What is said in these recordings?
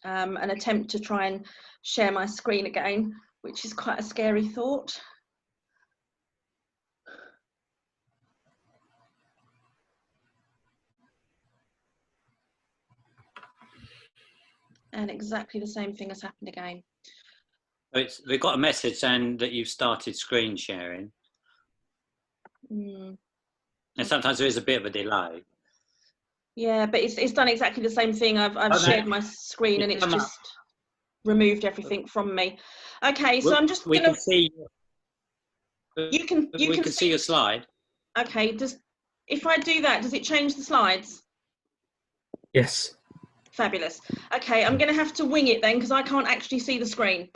An attempt to try and share my screen again, which is quite a scary thought. And exactly the same thing has happened again. We've got a message saying that you've started screen sharing. And sometimes there is a bit of a delay. Yeah, but it's done exactly the same thing. I've shared my screen and it's just removed everything from me. Okay, so I'm just gonna see. You can see your slide. Okay, if I do that, does it change the slides? Yes. Fabulous. Okay, I'm going to have to wing it then because I can't actually see the screen.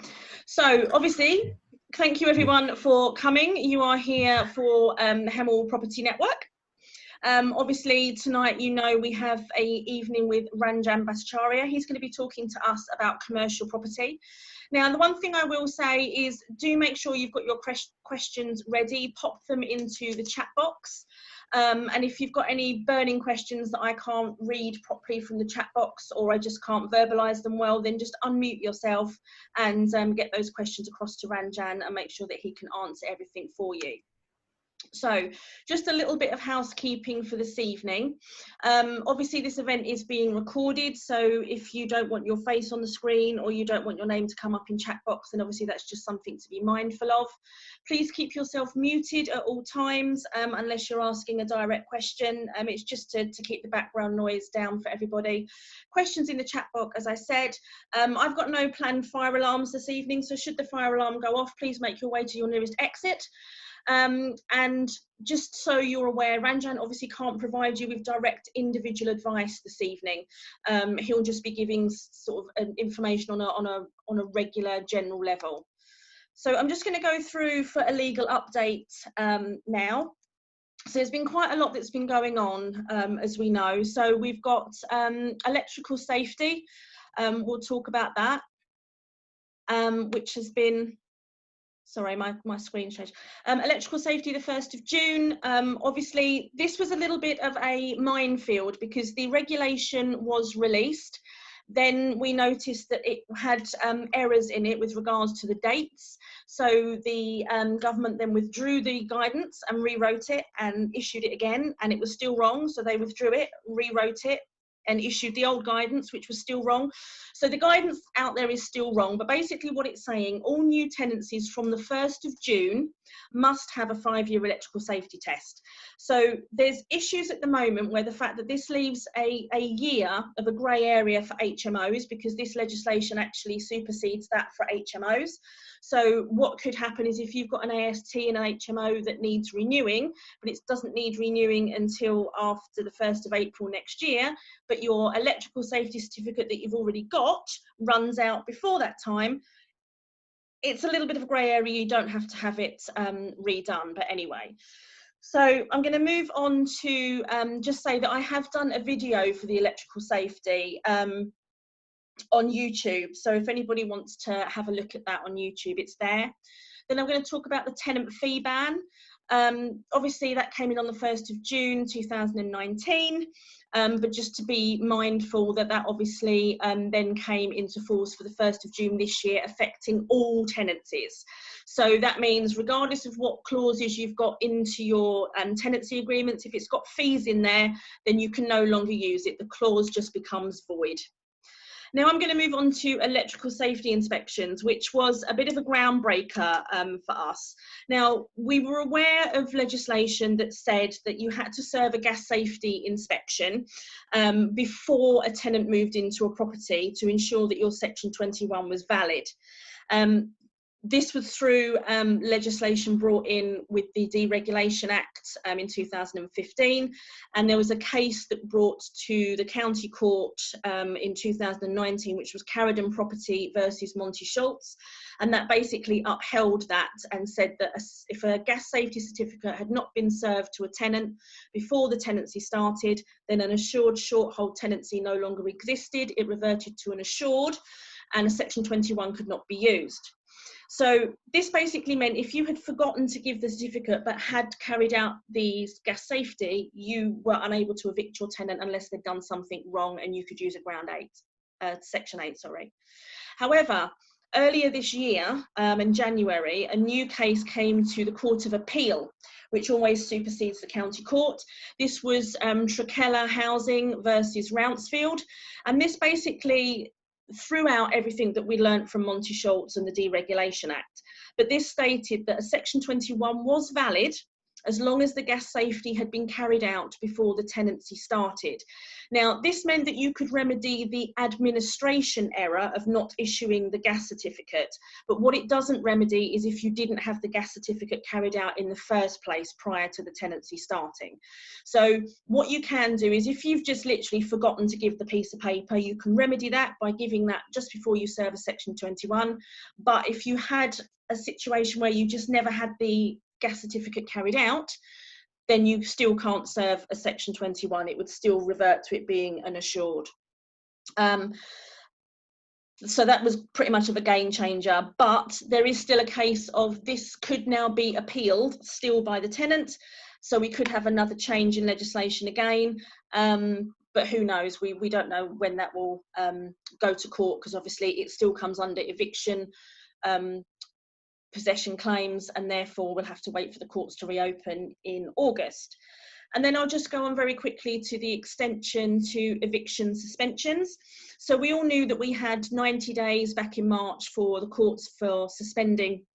So obviously, thank you everyone for coming. You are here for the Hemel Property Network. Obviously tonight, you know, we have a evening with Ranjan Bhattacharya. He's going to be talking to us about commercial property. Now, the one thing I will say is do make sure you've got your questions ready, pop them into the chat box. And if you've got any burning questions that I can't read properly from the chat box or I just can't verbalise them well, then just unmute yourself and get those questions across to Ranjan and make sure that he can answer everything for you. So just a little bit of housekeeping for this evening. Obviously this event is being recorded, so if you don't want your face on the screen or you don't want your name to come up in chat box, then obviously that's just something to be mindful of. Please keep yourself muted at all times unless you're asking a direct question. It's just to keep the background noise down for everybody. Questions in the chat box, as I said. I've got no planned fire alarms this evening, so should the fire alarm go off, please make your way to your nearest exit. And just so you're aware, Ranjan obviously can't provide you with direct individual advice this evening. He'll just be giving sort of information on a regular general level. So I'm just going to go through for a legal update now. So there's been quite a lot that's been going on, as we know. So we've got electrical safety. We'll talk about that, which has been... Sorry, my screen changed. Electrical safety, the 1st of June. Obviously, this was a little bit of a minefield because the regulation was released. Then we noticed that it had errors in it with regards to the dates. So the government then withdrew the guidance and rewrote it and issued it again, and it was still wrong. So they withdrew it, rewrote it, and issued the old guidance, which was still wrong. So the guidance out there is still wrong, but basically what it's saying, all new tenancies from the 1st of June must have a 5-year electrical safety test. So there's issues at the moment where the fact that this leaves a year of a grey area for HMOs, because this legislation actually supersedes that for HMOs. So what could happen is if you've got an AST and an HMO that needs renewing, but it doesn't need renewing until after the 1st of April next year, but your electrical safety certificate that you've already got runs out before that time, it's a little bit of a grey area. You don't have to have it redone, but anyway. So I'm going to move on to just say that I have done a video for the electrical safety on YouTube. So if anybody wants to have a look at that on YouTube, it's there. Then I'm going to talk about the tenant fee ban. Obviously that came in on the 1st of June 2019, but just to be mindful that that obviously then came into force for the 1st of June this year, affecting all tenancies. So that means regardless of what clauses you've got into your tenancy agreements, if it's got fees in there, then you can no longer use it. The clause just becomes void. Now I'm going to move on to electrical safety inspections, which was a bit of a groundbreaker for us. Now, we were aware of legislation that said that you had to serve a gas safety inspection before a tenant moved into a property to ensure that your Section 21 was valid. This was through legislation brought in with the Deregulation Act in 2015, and there was a case that brought to the county court in 2019, which was Carradon Property versus Monty Schultz, and that basically upheld that and said that if a gas safety certificate had not been served to a tenant before the tenancy started, then an assured short hold tenancy no longer existed. It reverted to an assured, and a Section 21 could not be used. So this basically meant if you had forgotten to give the certificate but had carried out the gas safety, you were unable to evict your tenant unless they'd done something wrong, and you could use a ground 8, section 8, sorry. However, earlier this year, in January, a new case came to the Court of Appeal, which always supersedes the county court. This was Trakella Housing versus Rounceville, and this basically threw out everything that we learnt from Monty Schultz and the Deregulation Act. But this stated that a Section 21 was valid as long as the gas safety had been carried out before the tenancy started. Now, this meant that you could remedy the administration error of not issuing the gas certificate, but what it doesn't remedy is if you didn't have the gas certificate carried out in the first place prior to the tenancy starting. So what you can do is if you've just literally forgotten to give the piece of paper, you can remedy that by giving that just before you serve a Section 21. But if you had a situation where you just never had the gas certificate carried out, then you still can't serve a Section 21. It would still revert to it being an assured. So that was pretty much of a game changer, but there is still a case of this could now be appealed still by the tenant. So we could have another change in legislation again, but who knows? We don't know when that will go to court, because obviously it still comes under eviction possession claims, and therefore we'll have to wait for the courts to reopen in August. And then I'll just go on very quickly to the extension to eviction suspensions. So we all knew that we had 90 days back in March for the courts for suspending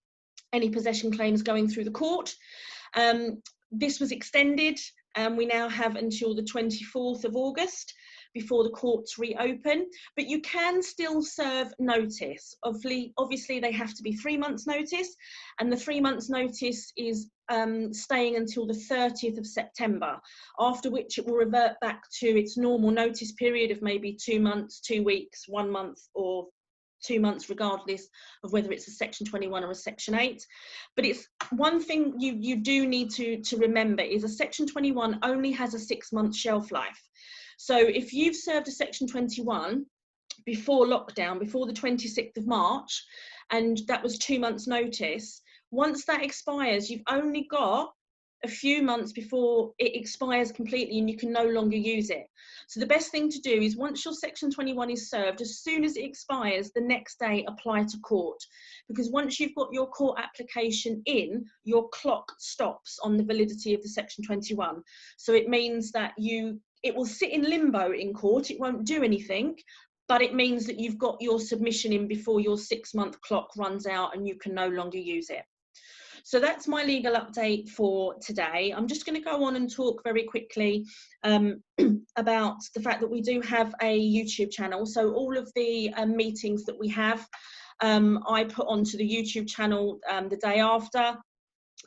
any possession claims going through the court. This was extended, and we now have until the 24th of August before the courts reopen, but you can still serve notice. Obviously they have to be 3 months notice, and the 3 months notice is staying until the 30th of September, after which it will revert back to its normal notice period of maybe 2 months, 2 weeks, 1 month, or 2 months, regardless of whether it's a Section 21 or a Section 8. But it's one thing you do need to remember is a Section 21 only has a 6-month shelf life. So if you've served a Section 21 before lockdown, before the 26th of March, and that was 2 months notice, once that expires, you've only got a few months before it expires completely and you can no longer use it. So the best thing to do is once your Section 21 is served, as soon as it expires, the next day apply to court. Because once you've got your court application in, your clock stops on the validity of the Section 21. So it means that it will sit in limbo in court, it won't do anything, but it means that you've got your submission in before your 6-month clock runs out and you can no longer use it. So that's my legal update for today. I'm just going to go on and talk very quickly about the fact that we do have a YouTube channel. So all of the meetings that we have, I put onto the YouTube channel the day after.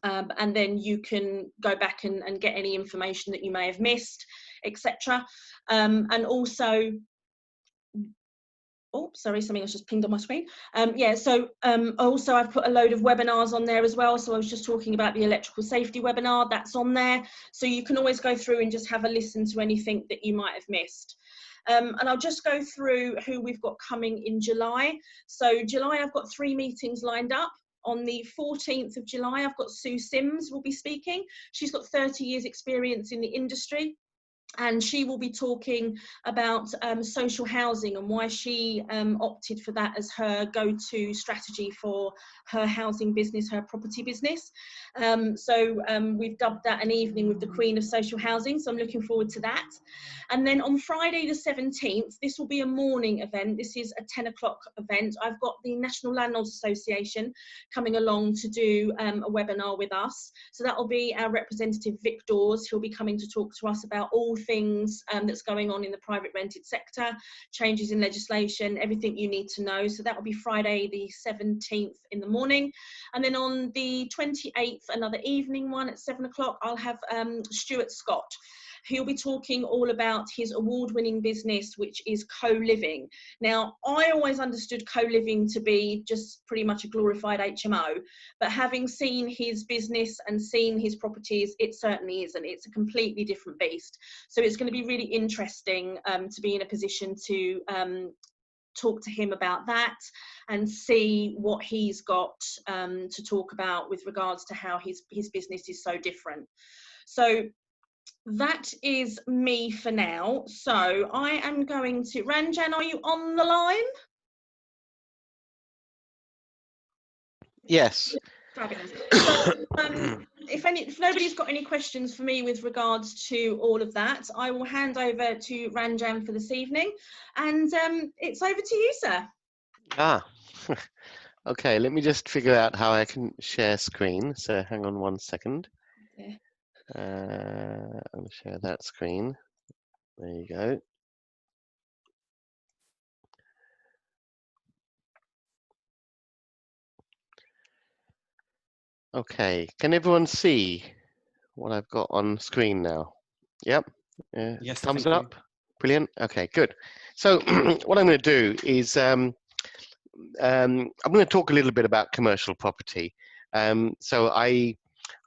And then you can go back and get any information that you may have missed, etc. And also, oh, sorry, something else just pinged on my screen. Also I've put a load of webinars on there as well. So I was just talking about the electrical safety webinar, that's on there. So you can always go through and just have a listen to anything that you might have missed. And I'll just go through who we've got coming in July. So July, I've got 3 meetings lined up. On the 14th of July, I've got Sue Sims will be speaking. She's got 30 years experience in the industry, and she will be talking about social housing and why she opted for that as her go-to strategy for her housing business, her property business. We've dubbed that an evening with the Queen of Social Housing, so I'm looking forward to that. And then on Friday the 17th, this will be a morning event. This is a 10 o'clock event. I've got the National Landlords Association coming along to do a webinar with us. So that will be our representative Vic Dawes, who'll be coming to talk to us about all things that's going on in the private rented sector, changes in legislation, everything you need to know. So that will be Friday the 17th in the morning. And then on the 28th, another evening one at 7 o'clock, I'll have Stuart Scott. He'll be talking all about his award-winning business, which is co-living. Now, I always understood co-living to be just pretty much a glorified HMO, but having seen his business and seen his properties, it certainly isn't. It's a completely different beast. So it's going to be really interesting to be in a position to talk to him about that and see what he's got to talk about with regards to how his business is so different. So that is me for now. So I am going to, Ranjan, are you on the line? Yes. Fabulous. So if nobody's got any questions for me with regards to all of that, I will hand over to Ranjan for this evening, and it's over to you, sir. Okay, let me just figure out how I can share screen. So hang on 1 second. Yeah. I'm going to share that screen. There you go. Okay, can everyone see what I've got on screen now? Yep. Yes, thumbs thank you. up. Brilliant. Okay, good. So what I'm going to do is I'm going to talk a little bit about commercial property. So I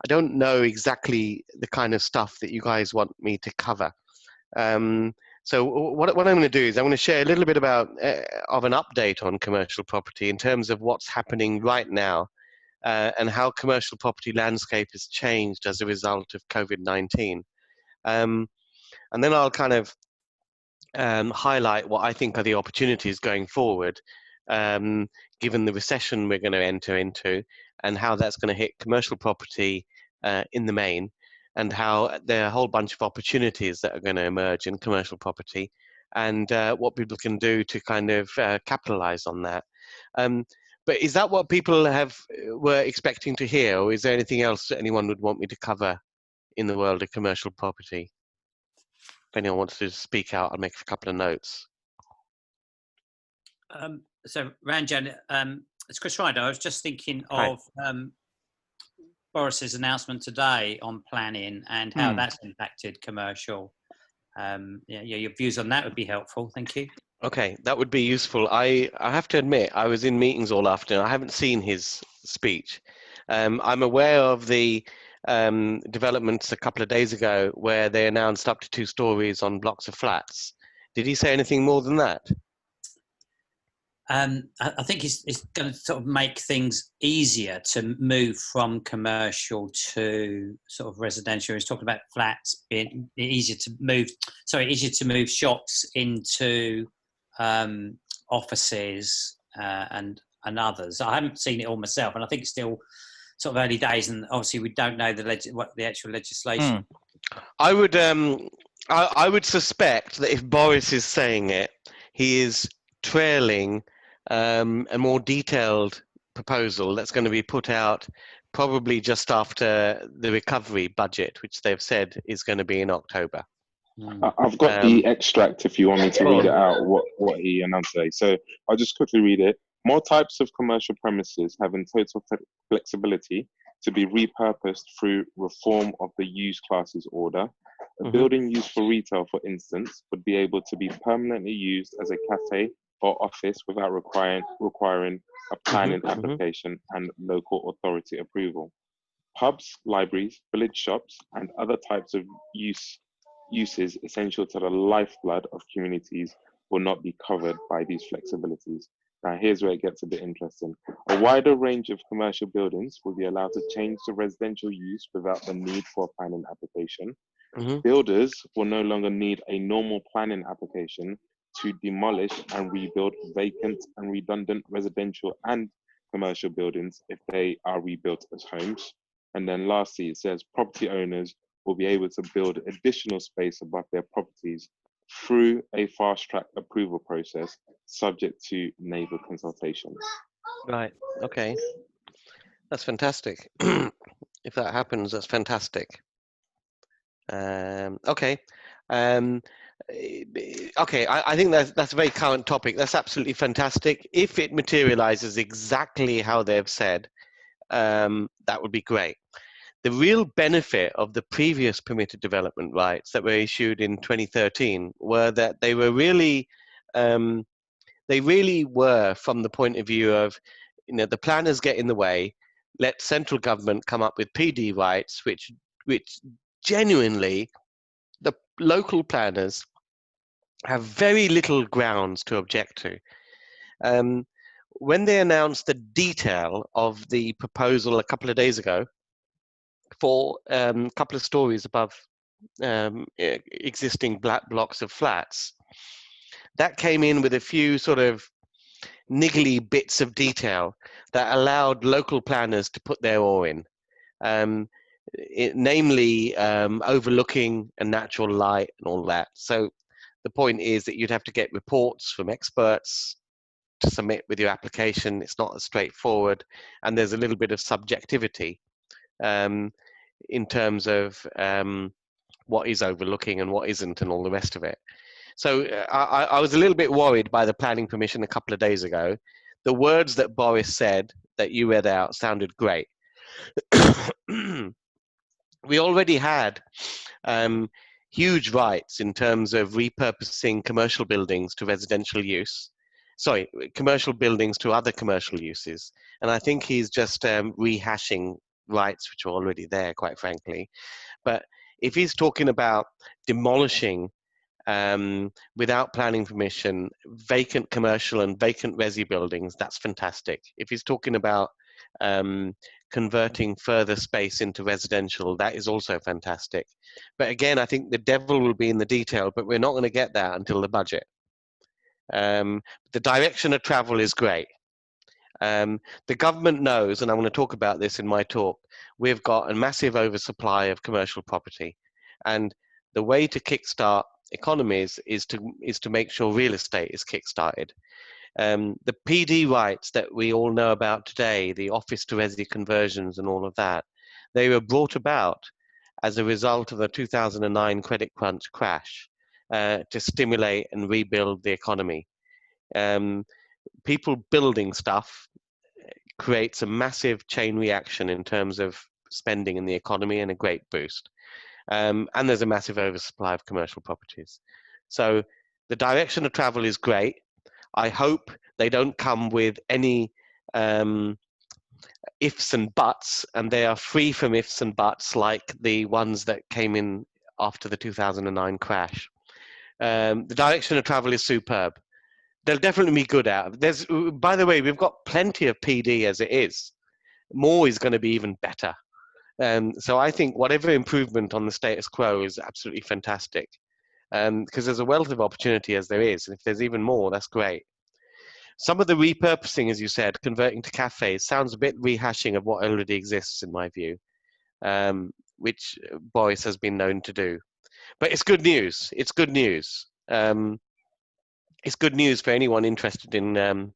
don't know exactly the kind of stuff that you guys want me to cover. So what I'm going to do is I'm going to share a little bit about of an update on commercial property in terms of what's happening right now and how commercial property landscape has changed as a result of COVID-19. And then I'll kind of highlight what I think are the opportunities going forward, given the recession we're going to enter into, and how that's going to hit commercial property in the main, and how there are a whole bunch of opportunities that are going to emerge in commercial property, and what people can do to kind of capitalize on that. But is that what people were expecting to hear, or is there anything else that anyone would want me to cover in the world of commercial property? If anyone wants to speak out, I'll make a couple of notes. So Ranjan, it's Chris Ryder. I was just thinking of Boris's announcement today on planning and how that's impacted commercial. Your views on that would be helpful. Thank you. Okay, that would be useful. I have to admit, I was in meetings all afternoon. I haven't seen his speech. I'm aware of the developments a couple of days ago where they announced up to 2 stories on blocks of flats. Did he say anything more than that? I think it's going to sort of make things easier to move from commercial to sort of residential. He's talking about flats being easier to move shops into offices and others. I haven't seen it all myself, and I think it's still sort of early days, and obviously we don't know what the actual legislation. I would suspect that if Boris is saying it, he is trailing a more detailed proposal that's going to be put out probably just after the recovery budget, which they've said is going to be in October. I've got the extract if you want me to read it out, what he announced today. So I'll just quickly read it. More types of commercial premises having total flexibility to be repurposed through reform of the use classes order. A building used for retail, for instance, would be able to be permanently used as a cafe or office without requiring a planning application and local authority approval. Pubs, libraries, village shops, and other types of uses essential to the lifeblood of communities will not be covered by these flexibilities. Now, here's where it gets a bit interesting. A wider range of commercial buildings will be allowed to change to residential use without the need for a planning application. Builders will no longer need a normal planning application to demolish and rebuild vacant and redundant residential and commercial buildings if they are rebuilt as homes. And then lastly, it says property owners will be able to build additional space above their properties through a fast-track approval process subject to neighbour consultation. Right, okay. That's fantastic. If that happens, that's fantastic. Okay. Okay, I think that's a very current topic. That's absolutely fantastic. If it materializes exactly how they've said, that would be great. The real benefit of the previous permitted development rights that were issued in 2013 were that they were really, were from the point of view of, the planners get in the way, let central government come up with PD rights, which genuinely the local planners have very little grounds to object to. When they announced the detail of the proposal a couple of days ago for a couple of stories above existing black blocks of flats, that came in with a few sort of niggly bits of detail that allowed local planners to put their oar in, namely overlooking a natural light and all that. So the point is that you'd have to get reports from experts to submit with your application. It's not as straightforward, and there's a little bit of subjectivity in terms of what is overlooking and what isn't and all the rest of it. So I was a little bit worried by the planning permission a couple of days ago. The words that Boris said that you read out sounded great. We already had huge rights in terms of repurposing commercial buildings to residential use. Sorry, commercial buildings to other commercial uses. And I think he's just rehashing rights which are already there, quite frankly. But if he's talking about demolishing without planning permission vacant commercial and vacant resi buildings, that's fantastic. If he's talking about converting further space into residential, that is also fantastic. But again, I think the devil will be in the detail, but we're not going to get that until the budget. The direction of travel is great. The government knows, and I want to talk about this in my talk, we've got a massive oversupply of commercial property. And the way to kickstart economies is to make sure real estate is kickstarted. The PD rights that we all know about today, the office to resi conversions and all of that, they were brought about as a result of the 2009 credit crunch crash to stimulate and rebuild the economy. People building stuff creates a massive chain reaction in terms of spending in the economy and a great boost. And there's a massive oversupply of commercial properties. So the direction of travel is great. I hope they don't come with any ifs and buts, and they are free from ifs and buts like the ones that came in after the 2009 crash. The direction of travel is superb. They'll definitely be good at. By the way, we've got plenty of PD as it is. More is going to be even better. So I think whatever improvement on the status quo is absolutely fantastic, because there's a wealth of opportunity as there is. And if there's even more, that's great. Some of the repurposing, as you said, converting to cafes, sounds a bit rehashing of what already exists, in my view, which Boris has been known to do. But it's good news. It's good news. It's good news for anyone interested in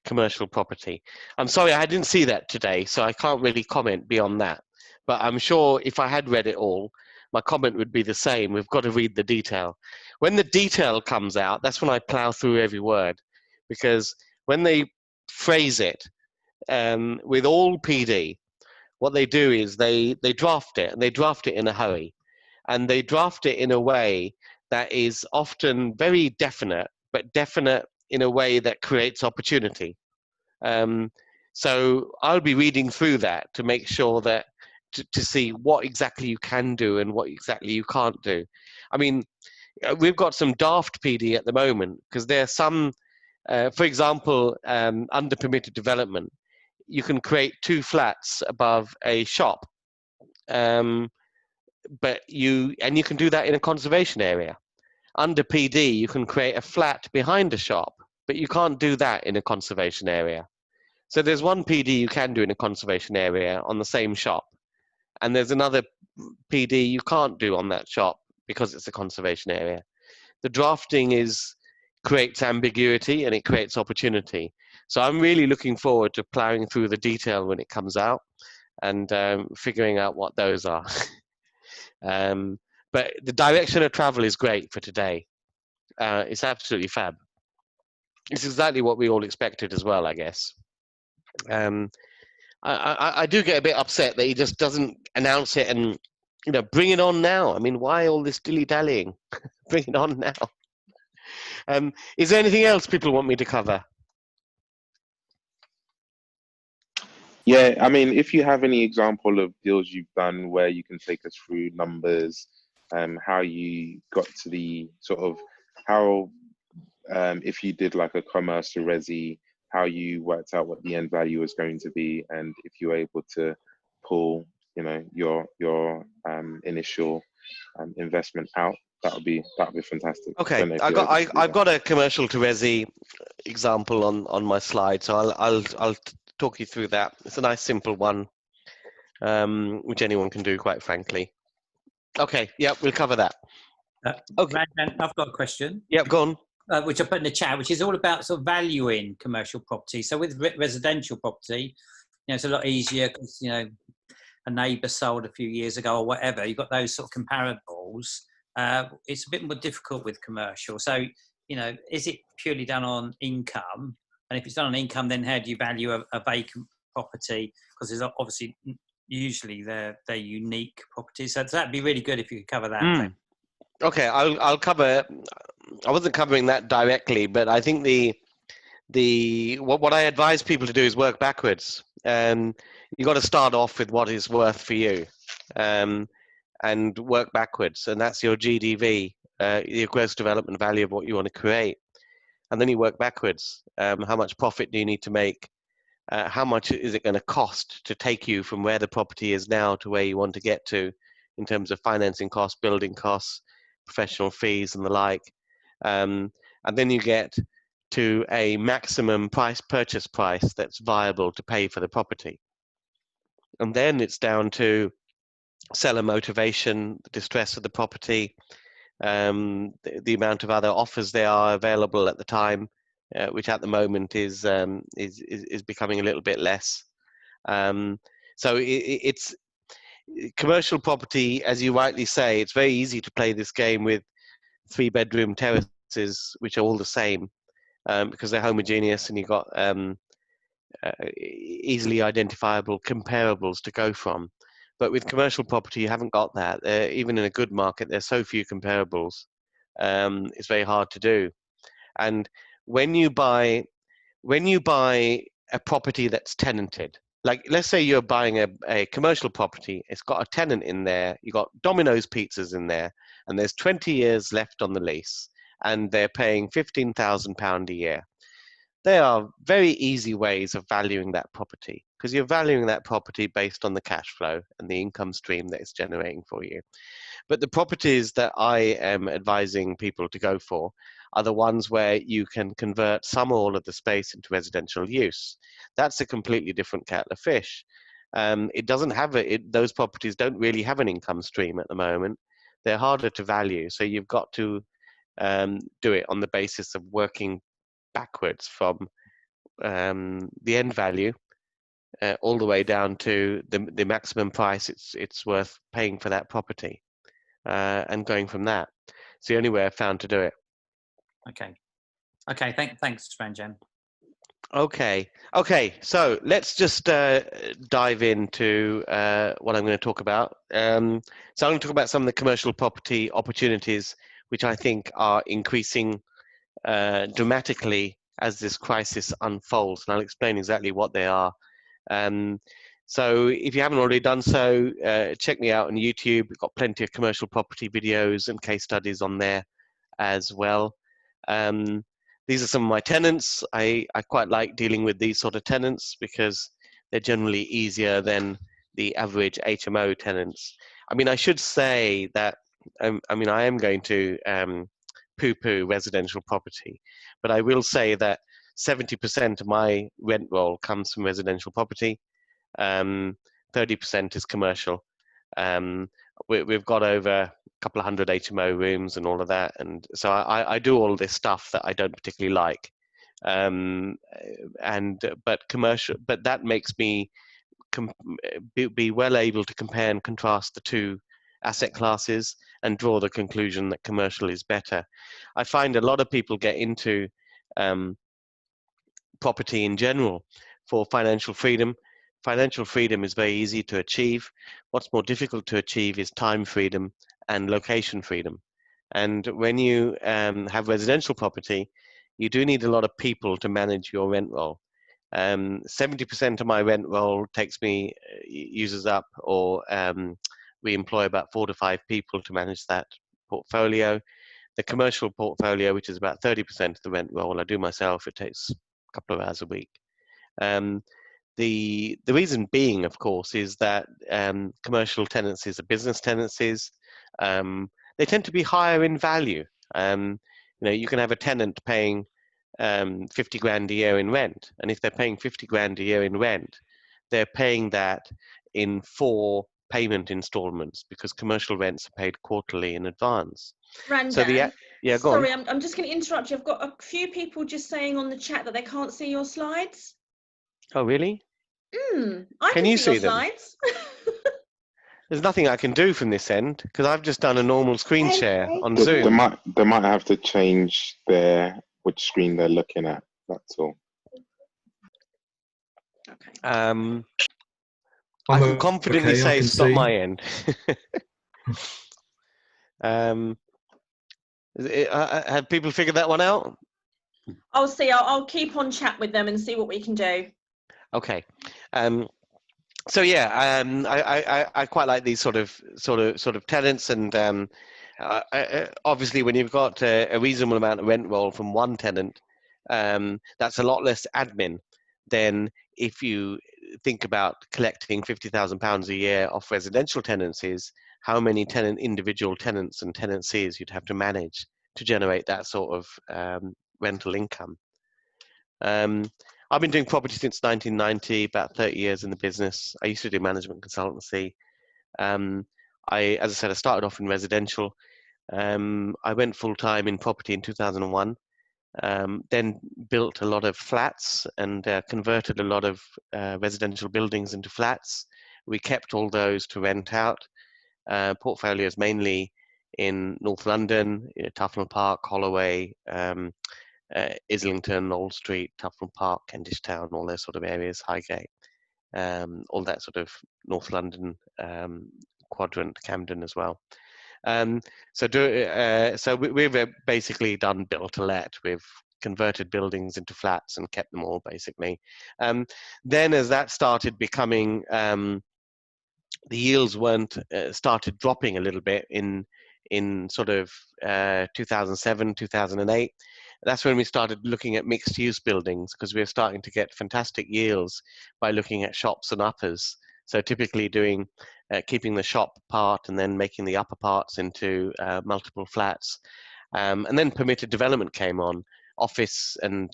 commercial property. I'm sorry, I didn't see that today, so I can't really comment beyond that. But I'm sure if I had read it all, my comment would be the same. We've got to read the detail. When the detail comes out, that's when I plow through every word. Because when they phrase it with all PD, what they do is they draft it, and they draft it in a hurry. And they draft it in a way that is often very definite, but definite in a way that creates opportunity. So I'll be reading through that to make sure that to see what exactly you can do and what exactly you can't do. I mean, we've got some daft PD at the moment because there are some, for example, under permitted development, you can create 2 flats above a shop, but you can do that in a conservation area. Under PD, you can create a flat behind a shop, but you can't do that in a conservation area. So there's one PD you can do in a conservation area on the same shop, and there's another PD you can't do on that shop because it's a conservation area. The drafting creates ambiguity and it creates opportunity. So I'm really looking forward to plowing through the detail when it comes out and figuring out what those are. But the direction of travel is great for today. It's absolutely fab. It's exactly what we all expected as well, I guess. I do get a bit upset that he just doesn't announce it and bring it on now. I mean, why all this dilly-dallying? Bring it on now. Is there anything else people want me to cover? Yeah, I mean, if you have any example of deals you've done where you can take us through numbers, how you got to the sort of how, if you did like a commercial resi, how you worked out what the end value was going to be, and if you were able to pull, your initial investment out, that would be fantastic. Okay, I've got a commercial to resi example on my slide, so I'll talk you through that. It's a nice simple one, which anyone can do, quite frankly. Okay, yeah, we'll cover that. Okay, Ranjan, I've got a question. Yep, go on. Which I put in the chat, which is all about sort of valuing commercial property. So with residential property, it's a lot easier because a neighbour sold a few years ago or whatever. You've got those sort of comparables. It's a bit more difficult with commercial. So is it purely done on income? And if it's done on income, then how do you value a vacant property? Because there's obviously usually they're unique properties. So that'd be really good if you could cover that. Okay, I'll cover. I wasn't covering that directly, but I think what I advise people to do is work backwards. You got to start off with what is worth for you, and work backwards, and that's your GDV, your gross development value of what you want to create, and then you work backwards. How much profit do you need to make? How much is it going to cost to take you from where the property is now to where you want to get to, in terms of financing costs, building costs, professional fees, and the like. And then you get to a maximum purchase price that's viable to pay for the property. And then it's down to seller motivation, the distress of the property, the amount of other offers there are available at the time, which at the moment is becoming a little bit less. So it's commercial property, as you rightly say. It's very easy to play this game with 3-bedroom terraces, which are all the same, because they're homogeneous, and you've got easily identifiable comparables to go from. But with commercial property, you haven't got that. Even in a good market, there's so few comparables. It's very hard to do. And when you buy a property that's tenanted, like let's say you're buying a commercial property, it's got a tenant in there, you got Domino's pizzas in there, and there's 20 years left on the lease, and they're paying £15,000 a year. There are very easy ways of valuing that property, because you're valuing that property based on the cash flow and the income stream that it's generating for you. But the properties that I am advising people to go for are the ones where you can convert some or all of the space into residential use. That's a completely different kettle of fish. It doesn't have those properties don't really have an income stream at the moment. They're harder to value, so you've got to do it on the basis of working backwards from the end value all the way down to the maximum price it's worth paying for that property, and going from that. It's the only way I've found to do it. Okay. Thanks, Ranjan. Okay. So let's just dive into what I'm going to talk about. So I'm going to talk about some of the commercial property opportunities, which I think are increasing dramatically as this crisis unfolds, and I'll explain exactly what they are. So if you haven't already done so, check me out on YouTube. We've got plenty of commercial property videos and case studies on there as well. These are some of my tenants. I quite like dealing with these sort of tenants because they're generally easier than the average HMO tenants. I mean, I should say that, I am going to poo-poo residential property, but I will say that 70% of my rent roll comes from residential property. 30% is commercial. We've got over a couple of hundred HMO rooms and all of that, and so I do all this stuff that I don't particularly like. But that makes me be well able to compare and contrast the two asset classes and draw the conclusion that commercial is better. I find a lot of people get into property in general for financial freedom. Financial freedom is very easy to achieve. What's more difficult to achieve is time freedom and location freedom. And when you have residential property, you do need a lot of people to manage your rent roll. 70% of my rent roll uses up, or we employ about 4 to 5 people to manage that portfolio. The commercial portfolio, which is about 30% of the rent roll, I do myself. It takes a couple of hours a week. The reason being, of course, is that commercial tenancies are business tenancies. They tend to be higher in value. You can have a tenant paying 50 grand a year in rent, and if they're paying 50 grand a year in rent, they're paying that in 4 payment installments, because commercial rents are paid quarterly in advance. Ranjan, So yeah, go sorry, on. I'm just going to interrupt you. I've got a few people just saying on the chat that they can't see your slides. Oh, really? I can you see your them? slides. There's nothing I can do from this end, because I've just done a normal screen share on They Zoom. might have to change which screen they're looking at. That's all. Okay. I can confidently say it's not my end. Have people figured that one out? I'll see. I'll keep on chat with them and see what we can do. Okay. So yeah, I quite like these sort of tenants, and obviously when you've got a reasonable amount of rent roll from one tenant, that's a lot less admin than if you think about collecting £50,000 a year off residential tenancies. How many individual tenants and tenancies you'd have to manage to generate that sort of rental income. I've been doing property since 1990, about 30 years in the business. I used to do management consultancy. As I said, I started off in residential. I went full-time in property in 2001, then built a lot of flats and converted a lot of residential buildings into flats. We kept all those to rent out. Portfolios mainly in North London, Tufnell Park, Holloway, Islington, Old Street, Tufnell Park, Kentish Town, all those sort of areas, Highgate, all that sort of North London quadrant, Camden as well. So we've basically done build to let. We've converted buildings into flats and kept them all basically. Then as that started becoming, the yields started dropping a little bit in sort of 2007, 2008. That's when we started looking at mixed use buildings, because we were starting to get fantastic yields by looking at shops and uppers. So typically keeping the shop part and then making the upper parts into multiple flats. And then permitted development came on. Office to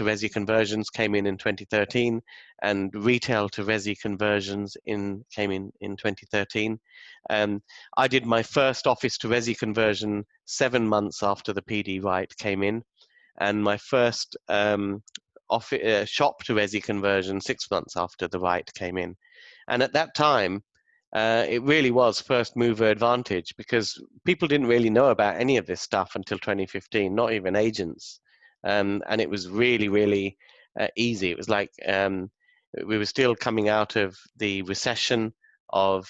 resi conversions came in 2013, and retail to resi conversions came in 2013. I did my first office to resi conversion 7 months after the PD right came in, and my first shop to resi conversion 6 months after the right came in. And at that time, it really was first mover advantage, because people didn't really know about any of this stuff until 2015, not even agents. And it was really, really easy. It was like we were still coming out of the recession of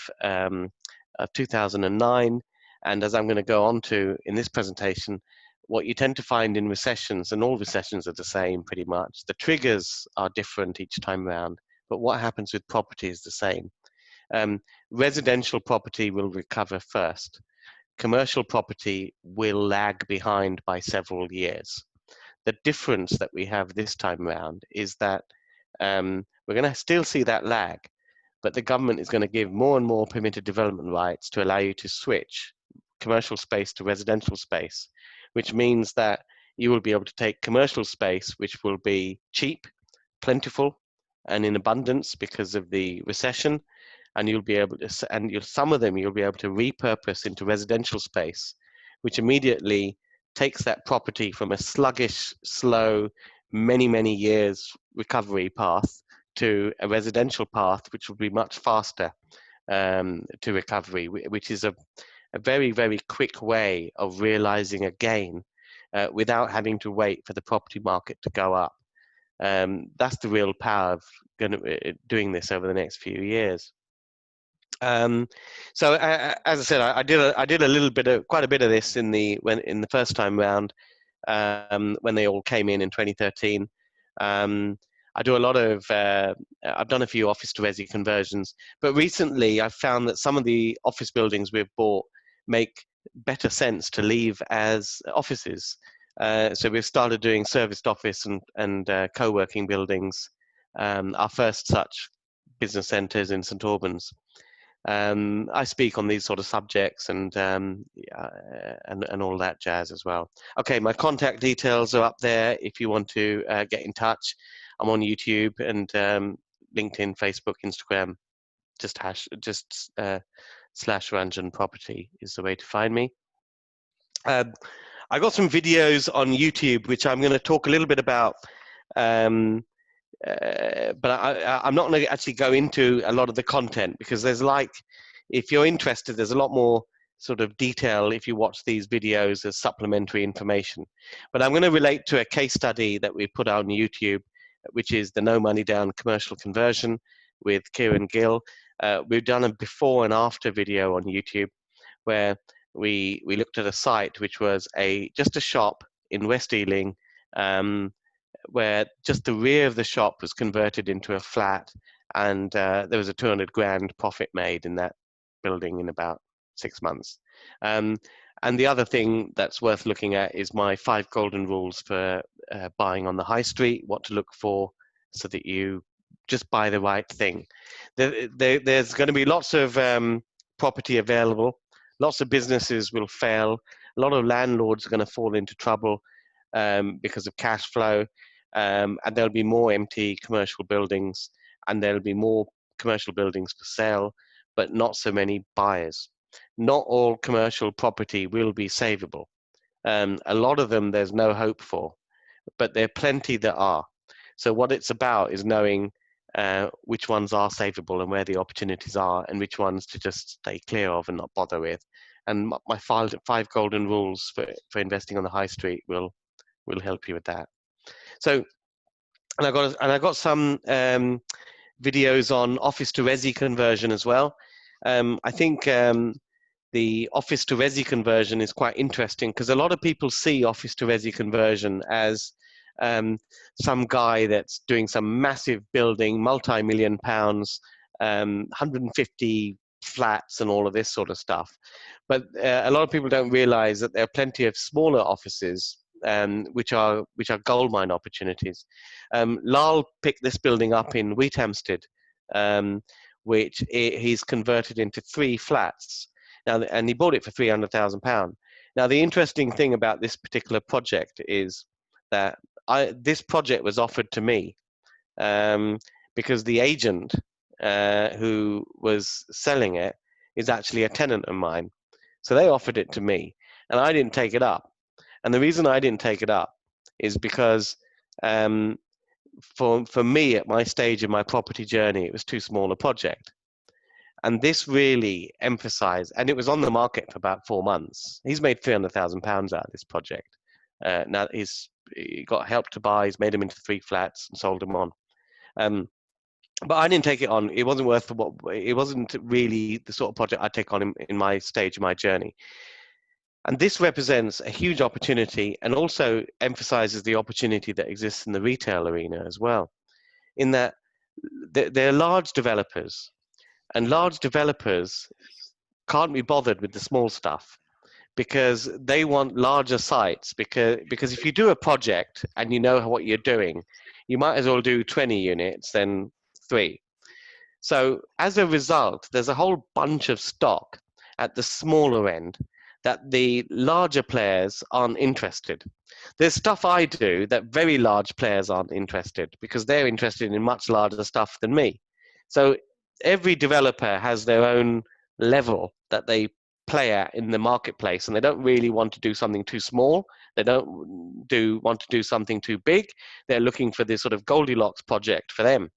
2009. And as I'm going to go on to in this presentation, what you tend to find in recessions, and all recessions are the same pretty much, the triggers are different each time around, but what happens with property is the same. Residential property will recover first. Commercial property will lag behind by several years. The difference that we have this time around is that we're going to still see that lag, but the government is going to give more and more permitted development rights to allow you to switch commercial space to residential space, which means that you will be able to take commercial space, which will be cheap, plentiful, and in abundance because of the recession, and you'll be able to, some of them you'll be able to repurpose into residential space, which immediately takes that property from a sluggish, slow, many years recovery path to a residential path, which will be much faster to recovery, which is a very, very quick way of realizing a gain without having to wait for the property market to go up. That's the real power of doing this over the next few years. So as I said, I did a little bit of quite a bit of this in the first time round when they all came in 2013. I do a lot of I've done a few office to resi conversions, but recently I've found that some of the office buildings we've bought make better sense to leave as offices. So we've started doing serviced office and co-working buildings. Our first such business centres in St Albans. I speak on these sort of subjects and all that jazz as well. Okay, my contact details are up there if you want to get in touch. I'm on YouTube and LinkedIn, Facebook, Instagram. Just slash Ranjan Property is the way to find me. I got some videos on YouTube which I'm going to talk a little bit about. But I'm not going to actually go into a lot of the content because there's if you're interested, there's a lot more sort of detail if you watch these videos as supplementary information. But I'm going to relate to a case study that we put out on YouTube, which is the No Money Down commercial conversion with Kieran Gill. We've done a before and after video on YouTube where we looked at a site which was just a shop in West Ealing, where just the rear of the shop was converted into a flat, and there was a 200 grand profit made in that building in about 6 months. And the other thing that's worth looking at is my 5 golden rules for buying on the high street, what to look for so that you just buy the right thing. There's going to be lots of property available. Lots of businesses will fail. A lot of landlords are going to fall into trouble because of cash flow. And there'll be more empty commercial buildings, and there'll be more commercial buildings for sale, but not so many buyers. Not all commercial property will be savable. A lot of them there's no hope for, but there are plenty that are. So what it's about is knowing which ones are savable and where the opportunities are, and which ones to just stay clear of and not bother with. And my 5 golden rules for investing on the high street will help you with that. So, and I got some videos on office to resi conversion as well. I think the office to resi conversion is quite interesting because a lot of people see office to resi conversion as some guy that's doing some massive building, multi-million pounds, 150 flats and all of this sort of stuff. But a lot of people don't realize that there are plenty of smaller offices which are goldmine opportunities. Lal picked this building up in Wheathampstead, which he's converted into 3 flats now, and he bought it for £300,000. Now, the interesting thing about this particular project is that this project was offered to me because the agent who was selling it is actually a tenant of mine. So they offered it to me, and I didn't take it up. And the reason I didn't take it up is because for me, at my stage in my property journey, it was too small a project. And this really emphasized, and it was on the market for about 4 months. He's made £300,000 out of this project. Now he got help to buy. He's made them into 3 flats and sold them on. But I didn't take it on. It wasn't worth it wasn't really the sort of project I'd take on in my stage of my journey. And this represents a huge opportunity and also emphasizes the opportunity that exists in the retail arena as well, in that they're large developers, and large developers can't be bothered with the small stuff because they want larger sites, because if you do a project and you know what you're doing, you might as well do 20 units than 3. So as a result, there's a whole bunch of stock at the smaller end that the larger players aren't interested. There's stuff I do that very large players aren't interested because they're interested in much larger stuff than me. So every developer has their own level that they play at in the marketplace, and they don't really want to do something too small. They don't want to do something too big. They're looking for this sort of Goldilocks project for them.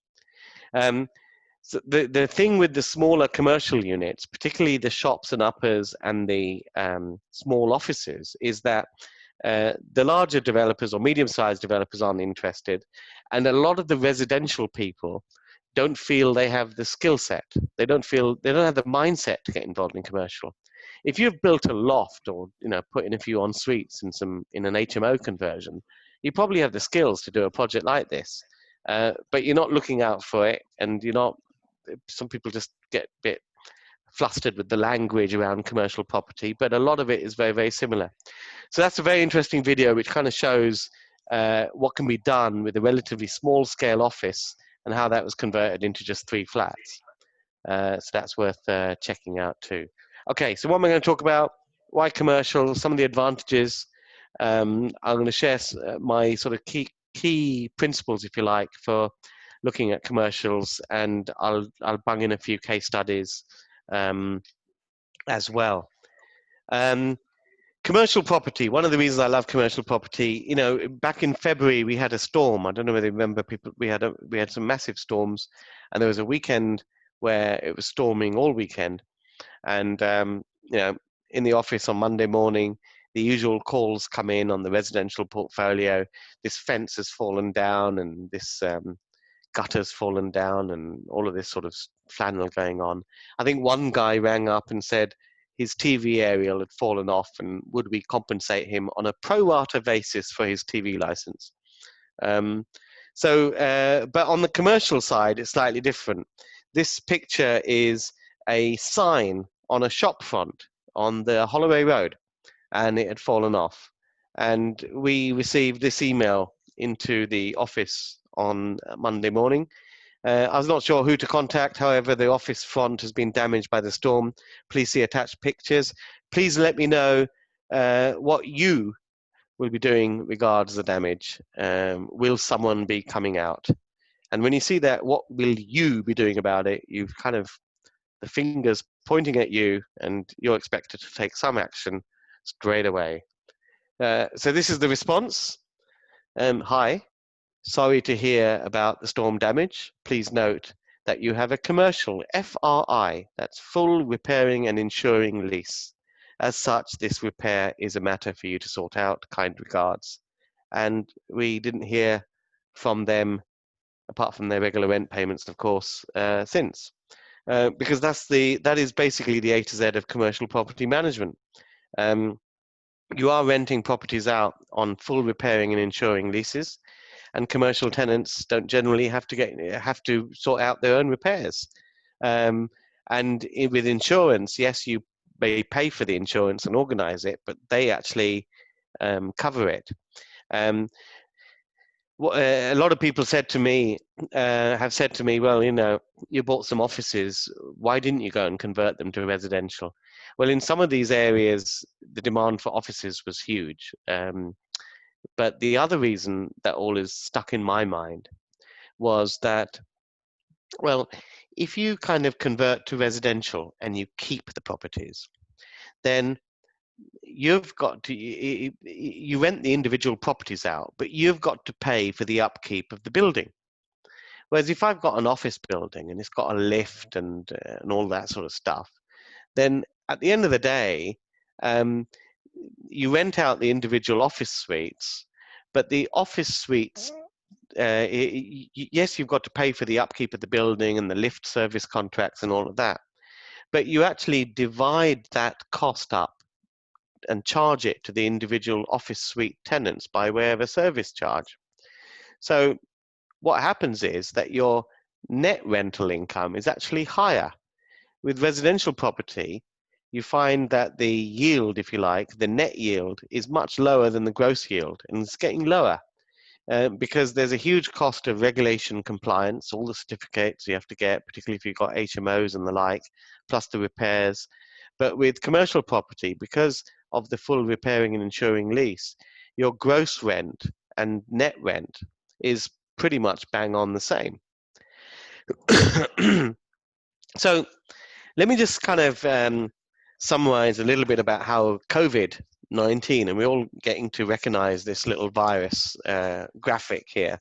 So the thing with the smaller commercial units, particularly the shops and uppers and the small offices, is that the larger developers or medium-sized developers aren't interested, and a lot of the residential people don't feel they have the skill set. They don't have the mindset to get involved in commercial. If you've built a loft or put in a few en suites in an HMO conversion, you probably have the skills to do a project like this, but you're not looking out for it, and you're not. Some people just get a bit flustered with the language around commercial property, but a lot of it is very, very similar. So that's a very interesting video which kind of shows what can be done with a relatively small scale office and how that was converted into just 3 flats. So that's worth checking out too. Okay, so what am I going to talk about? Why commercial? Some of the advantages. I'm going to share my sort of key principles, if you like, for looking at commercials, and I'll bung in a few case studies as well. Commercial property. One of the reasons I love commercial property, you know, back in February we had a storm. I don't know whether you remember, people. We had some massive storms, and there was a weekend where it was storming all weekend, and you know, in the office on Monday morning, the usual calls come in on the residential portfolio. This fence has fallen down, and this gutter's fallen down, and all of this sort of flannel going on. I think one guy rang up and said his TV aerial had fallen off, and would we compensate him on a pro rata basis for his TV license? But on the commercial side, it's slightly different. This picture is a sign on a shop front on the Holloway Road, and it had fallen off. And we received this email into the office on Monday morning. I was not sure who to contact. However, the office front has been damaged by the storm. Please see attached pictures. Please let me know what you will be doing regards the damage. Will someone be coming out? And when you see that, what will you be doing about it? You've kind of, the fingers pointing at you, and you're expected to take some action straight away. So this is the response. Hi, sorry to hear about the storm damage. Please note that you have a commercial FRI, that's full repairing and insuring lease. As such, this repair is a matter for you to sort out. Kind regards. And we didn't hear from them, apart from their regular rent payments, of course, since. Because that is basically the A to Z of commercial property management. You are renting properties out on full repairing and insuring leases, and commercial tenants don't generally have to sort out their own repairs. And with insurance, yes, you may pay for the insurance and organize it, but they actually cover it. A lot of people have said to me, well, you know, you bought some offices, why didn't you go and convert them to residential? Well, in some of these areas, the demand for offices was huge. But the other reason that always stuck in my mind was that, well, if you kind of convert to residential and you keep the properties, then you've got to, you rent the individual properties out, but you've got to pay for the upkeep of the building. Whereas if I've got an office building and it's got a lift and all that sort of stuff, then at the end of the day, you rent out the individual office suites, but the office suites, yes, you've got to pay for the upkeep of the building and the lift service contracts and all of that, but you actually divide that cost up and charge it to the individual office suite tenants by way of a service charge. So what happens is that your net rental income is actually higher. With residential property, you find that the yield, if you like, the net yield is much lower than the gross yield, and it's getting lower because there's a huge cost of regulation compliance, all the certificates you have to get, particularly if you've got HMOs and the like, plus the repairs. But with commercial property, because of the full repairing and insuring lease, your gross rent and net rent is pretty much bang on the same. So let me just kind of summarize a little bit about how COVID-19, and we're all getting to recognize this little virus graphic here,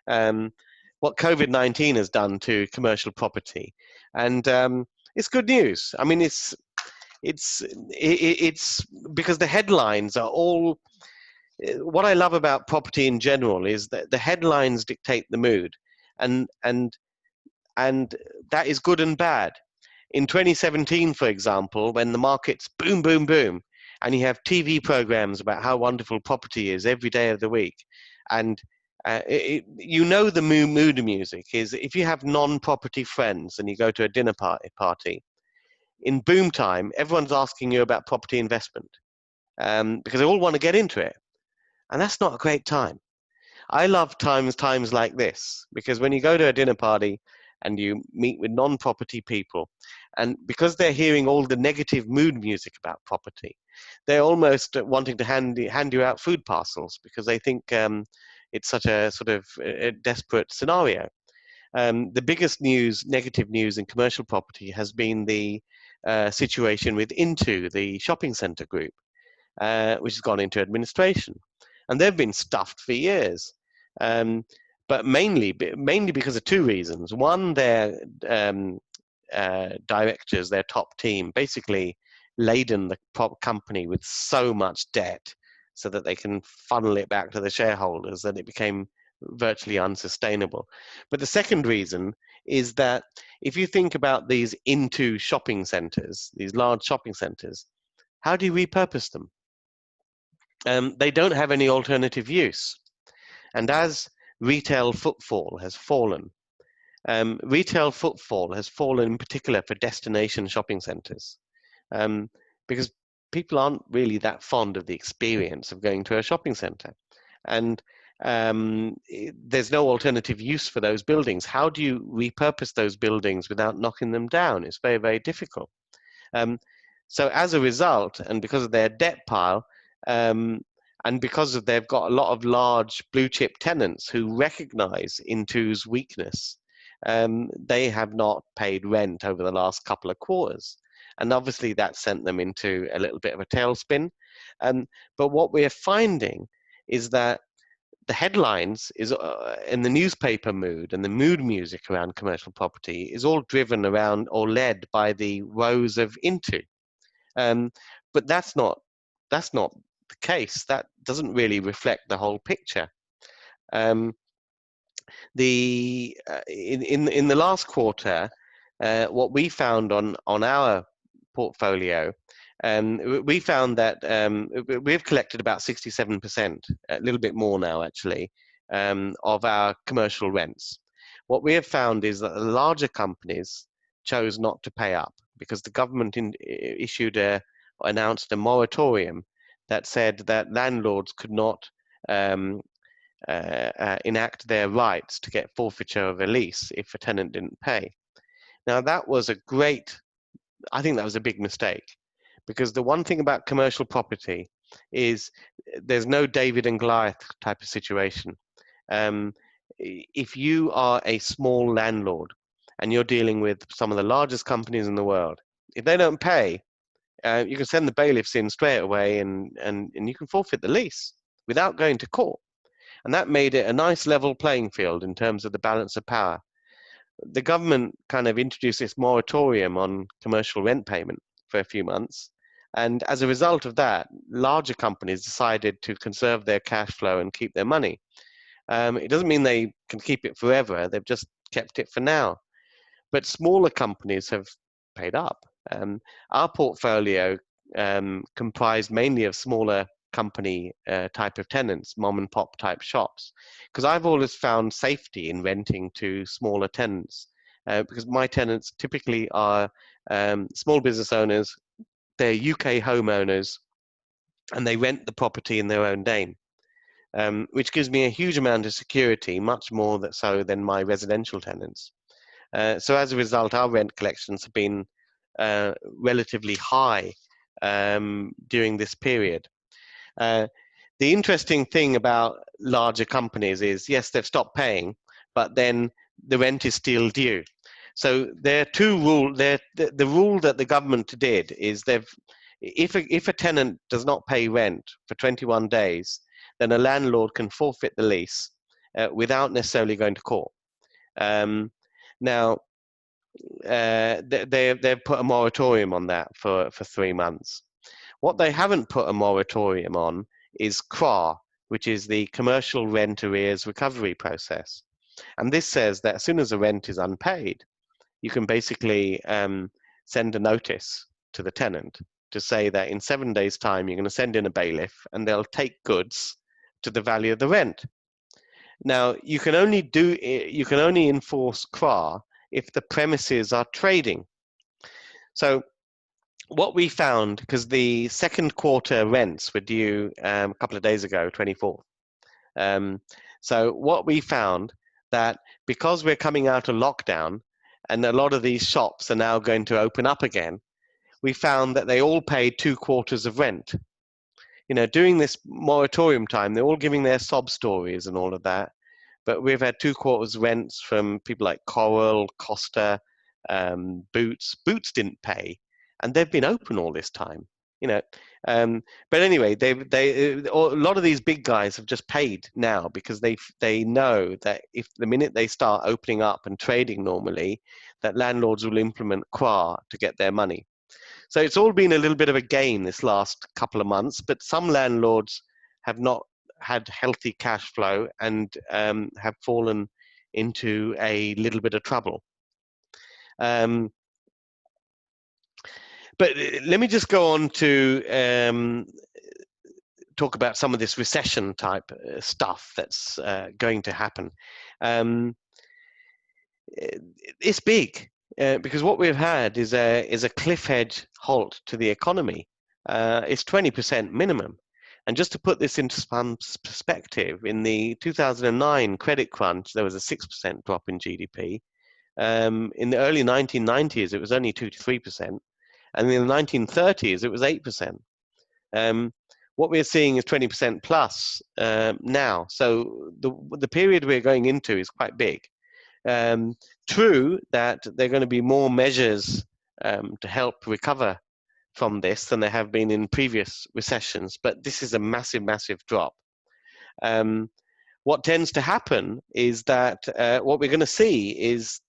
what COVID-19 has done to commercial property. And it's good news. I mean, it's because the headlines are all, what I love about property in general is that the headlines dictate the mood, and that is good and bad. In 2017, for example, when the markets boom, boom, boom, and you have TV programs about how wonderful property is every day of the week, and you know the mood music is, if you have non-property friends and you go to a dinner party, in boom time, everyone's asking you about property investment because they all want to get into it. And that's not a great time. I love times like this, because when you go to a dinner party and you meet with non-property people, and because they're hearing all the negative mood music about property, they're almost wanting to hand you out food parcels because they think it's such a sort of a desperate scenario. The biggest negative news in commercial property has been the situation with Into, the shopping centre group, which has gone into administration. And they've been stuffed for years, but mainly because of two reasons. One, their directors, their top team, basically laden the company with so much debt so that they can funnel it back to the shareholders that it became virtually unsustainable. But the second reason is that if you think about these Into shopping centres, these large shopping centres, how do you repurpose them? They don't have any alternative use. And as retail footfall has fallen in particular for destination shopping centres, because people aren't really that fond of the experience of going to a shopping centre. And there's no alternative use for those buildings. How do you repurpose those buildings without knocking them down? It's very, very difficult. So as a result, and because of their debt pile, and because they've got a lot of large blue chip tenants who recognize Into's weakness, they have not paid rent over the last couple of quarters. And obviously that sent them into a little bit of a tailspin. But what we're finding is that the headlines is in the newspaper mood, and the mood music around commercial property is all driven around or led by the woes of Into. But that's not the case. That doesn't really reflect the whole picture. In the last quarter, what we found on our portfolio, we found that we've collected about 67%, a little bit more now actually, of our commercial rents. What we have found is that the larger companies chose not to pay up because the government announced a moratorium that said that landlords could not enact their rights to get forfeiture of a lease if a tenant didn't pay. Now that was I think that was a big mistake, because the one thing about commercial property is there's no David and Goliath type of situation. If you are a small landlord and you're dealing with some of the largest companies in the world, if they don't pay, you can send the bailiffs in straight away and you can forfeit the lease without going to court. And that made it a nice level playing field in terms of the balance of power. The government kind of introduced this moratorium on commercial rent payment for a few months. And as a result of that, larger companies decided to conserve their cash flow and keep their money. It doesn't mean they can keep it forever. They've just kept it for now. But smaller companies have paid up. Our portfolio comprised mainly of smaller company type of tenants, mom and pop type shops, because I've always found safety in renting to smaller tenants, because my tenants typically are small business owners, they're UK homeowners, and they rent the property in their own name, which gives me a huge amount of security, much more so than my residential tenants. So as a result, our rent collections have been relatively high during this period. The interesting thing about larger companies is, yes, they've stopped paying, but then the rent is still due. So there are two rules. The rule that the government did is if a tenant does not pay rent for 21 days, then a landlord can forfeit the lease without necessarily going to court. Now, they've put a moratorium on that for 3 months. What they haven't put a moratorium on is CRA, which is the Commercial Rent Arrears Recovery Process. And this says that as soon as the rent is unpaid, you can basically send a notice to the tenant to say that in 7 days' time, you're going to send in a bailiff and they'll take goods to the value of the rent. Now, you can only enforce CRA if the premises are trading. So what we found, because the second quarter rents were due a couple of days ago, 24th. So what we found that because we're coming out of lockdown and a lot of these shops are now going to open up again, we found that they all paid 2 quarters of rent. You know, during this moratorium time, they're all giving their sob stories and all of that. But we've had 2 quarters rents from people like Coral, Costa, Boots. Boots didn't pay, and they've been open all this time. You know, but anyway, a lot of these big guys have just paid now because they know that if the minute they start opening up and trading normally, that landlords will implement QA to get their money. So it's all been a little bit of a game this last couple of months, but some landlords have not had healthy cash flow and have fallen into a little bit of trouble. But let me just go on to talk about some of this recession type stuff that's going to happen. It's big. Because what we've had is a cliff edge halt to the economy. It's 20% minimum. And just to put this into some perspective, in the 2009 credit crunch, there was a 6% drop in GDP. In the early 1990s, it was only 2 to 3%. And in the 1930s, it was 8%. What we're seeing is 20% plus now. So the period we're going into is quite big. True that there are going to be more measures to help recover from this than there have been in previous recessions, but this is a massive, massive drop. What tends to happen is that what we're going to see is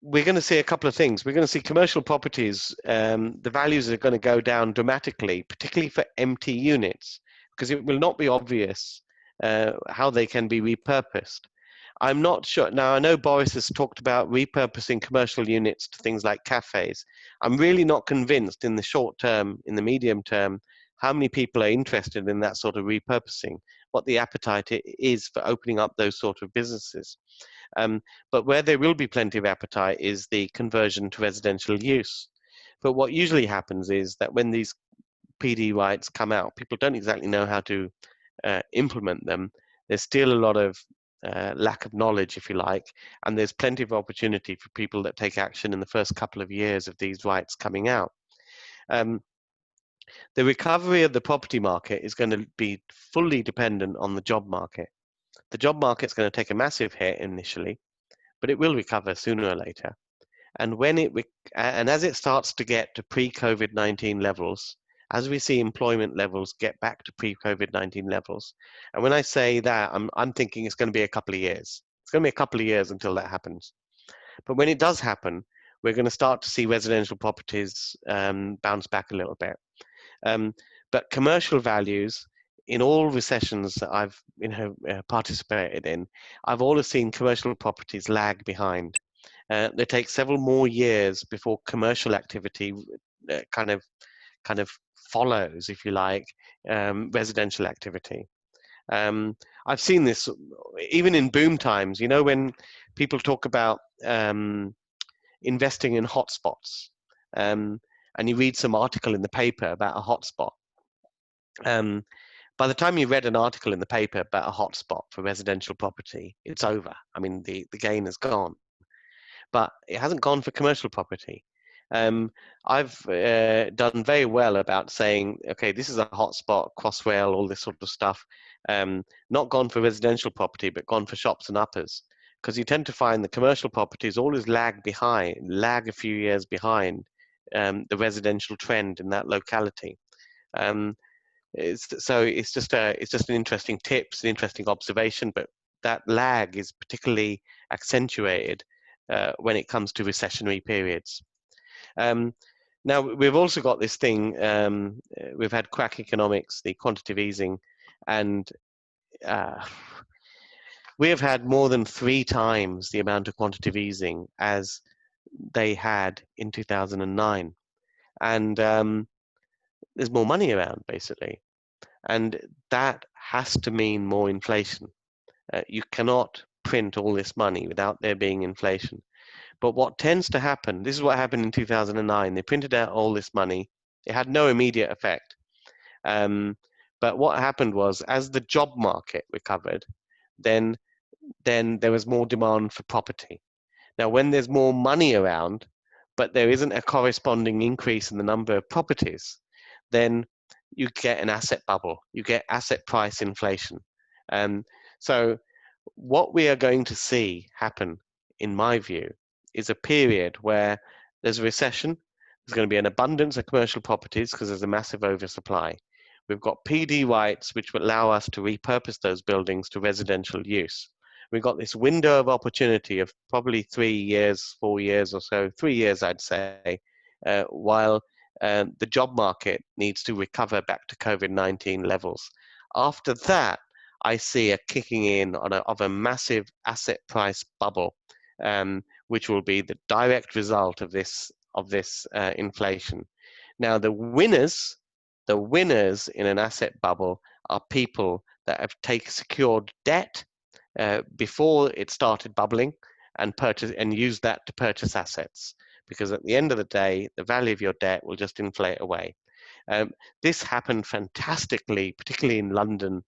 we're going to see a couple of things. We're going to see commercial properties, the values are going to go down dramatically, particularly for empty units, because it will not be obvious how they can be repurposed. I'm not sure. Now, I know Boris has talked about repurposing commercial units to things like cafes. I'm really not convinced in the short term, in the medium term, how many people are interested in that sort of repurposing, what the appetite is for opening up those sort of businesses. But where there will be plenty of appetite is the conversion to residential use. But what usually happens is that when these PD rights come out, people don't exactly know how to implement them. There's still a lot of lack of knowledge, if you like, and there's plenty of opportunity for people that take action in the first couple of years of these rights coming out. The recovery of the property market is going to be fully dependent on the job market. The job market's going to take a massive hit initially, but it will recover sooner or later. And when and as it starts to get to pre-COVID-19 levels, as we see employment levels get back to pre-COVID-19 levels, and when I say that, I'm thinking it's going to be a couple of years. It's going to be a couple of years until that happens. But when it does happen, we're going to start to see residential properties bounce back a little bit. But commercial values, in all recessions that I've participated in, I've always seen commercial properties lag behind. They take several more years before commercial activity kind of follows, if you like, residential activity. I've seen this even in boom times. You know, when people talk about investing in hotspots, and you read some article in the paper about a hotspot. By the time you read an article in the paper about a hotspot for residential property, it's over. I mean, the gain is gone. But it hasn't gone for commercial property. I've done very well about saying, okay, this is a hotspot, Crossrail, all this sort of stuff. Not gone for residential property, but gone for shops and uppers. Because you tend to find the commercial properties always lag a few years behind the residential trend in that locality. So it's just an interesting tip, it's an interesting observation, but that lag is particularly accentuated when it comes to recessionary periods. Now, we've also got this thing, we've had crack economics, the quantitative easing, and we have had more than 3 times the amount of quantitative easing as they had in 2009. And there's more money around, basically. And that has to mean more inflation. You cannot print all this money without there being inflation. But what tends to happen, this is what happened in 2009. They printed out all this money. It had no immediate effect. But what happened was, as the job market recovered, then there was more demand for property. Now, when there's more money around, but there isn't a corresponding increase in the number of properties, then you get an asset bubble. You get asset price inflation. So what we are going to see happen, in my view, is a period where there's a recession. There's going to be an abundance of commercial properties because there's a massive oversupply. We've got PD rights, which will allow us to repurpose those buildings to residential use. We've got this window of opportunity of probably 3 years, 4 years or so, 3 years, I'd say, while the job market needs to recover back to COVID-19 levels. After that, I see a kicking in of a massive asset price bubble, which will be the direct result of this inflation. Now, the winners in an asset bubble are people that have secured debt before it started bubbling and use that to purchase assets, because at the end of the day, the value of your debt will just inflate away. This happened fantastically, particularly in London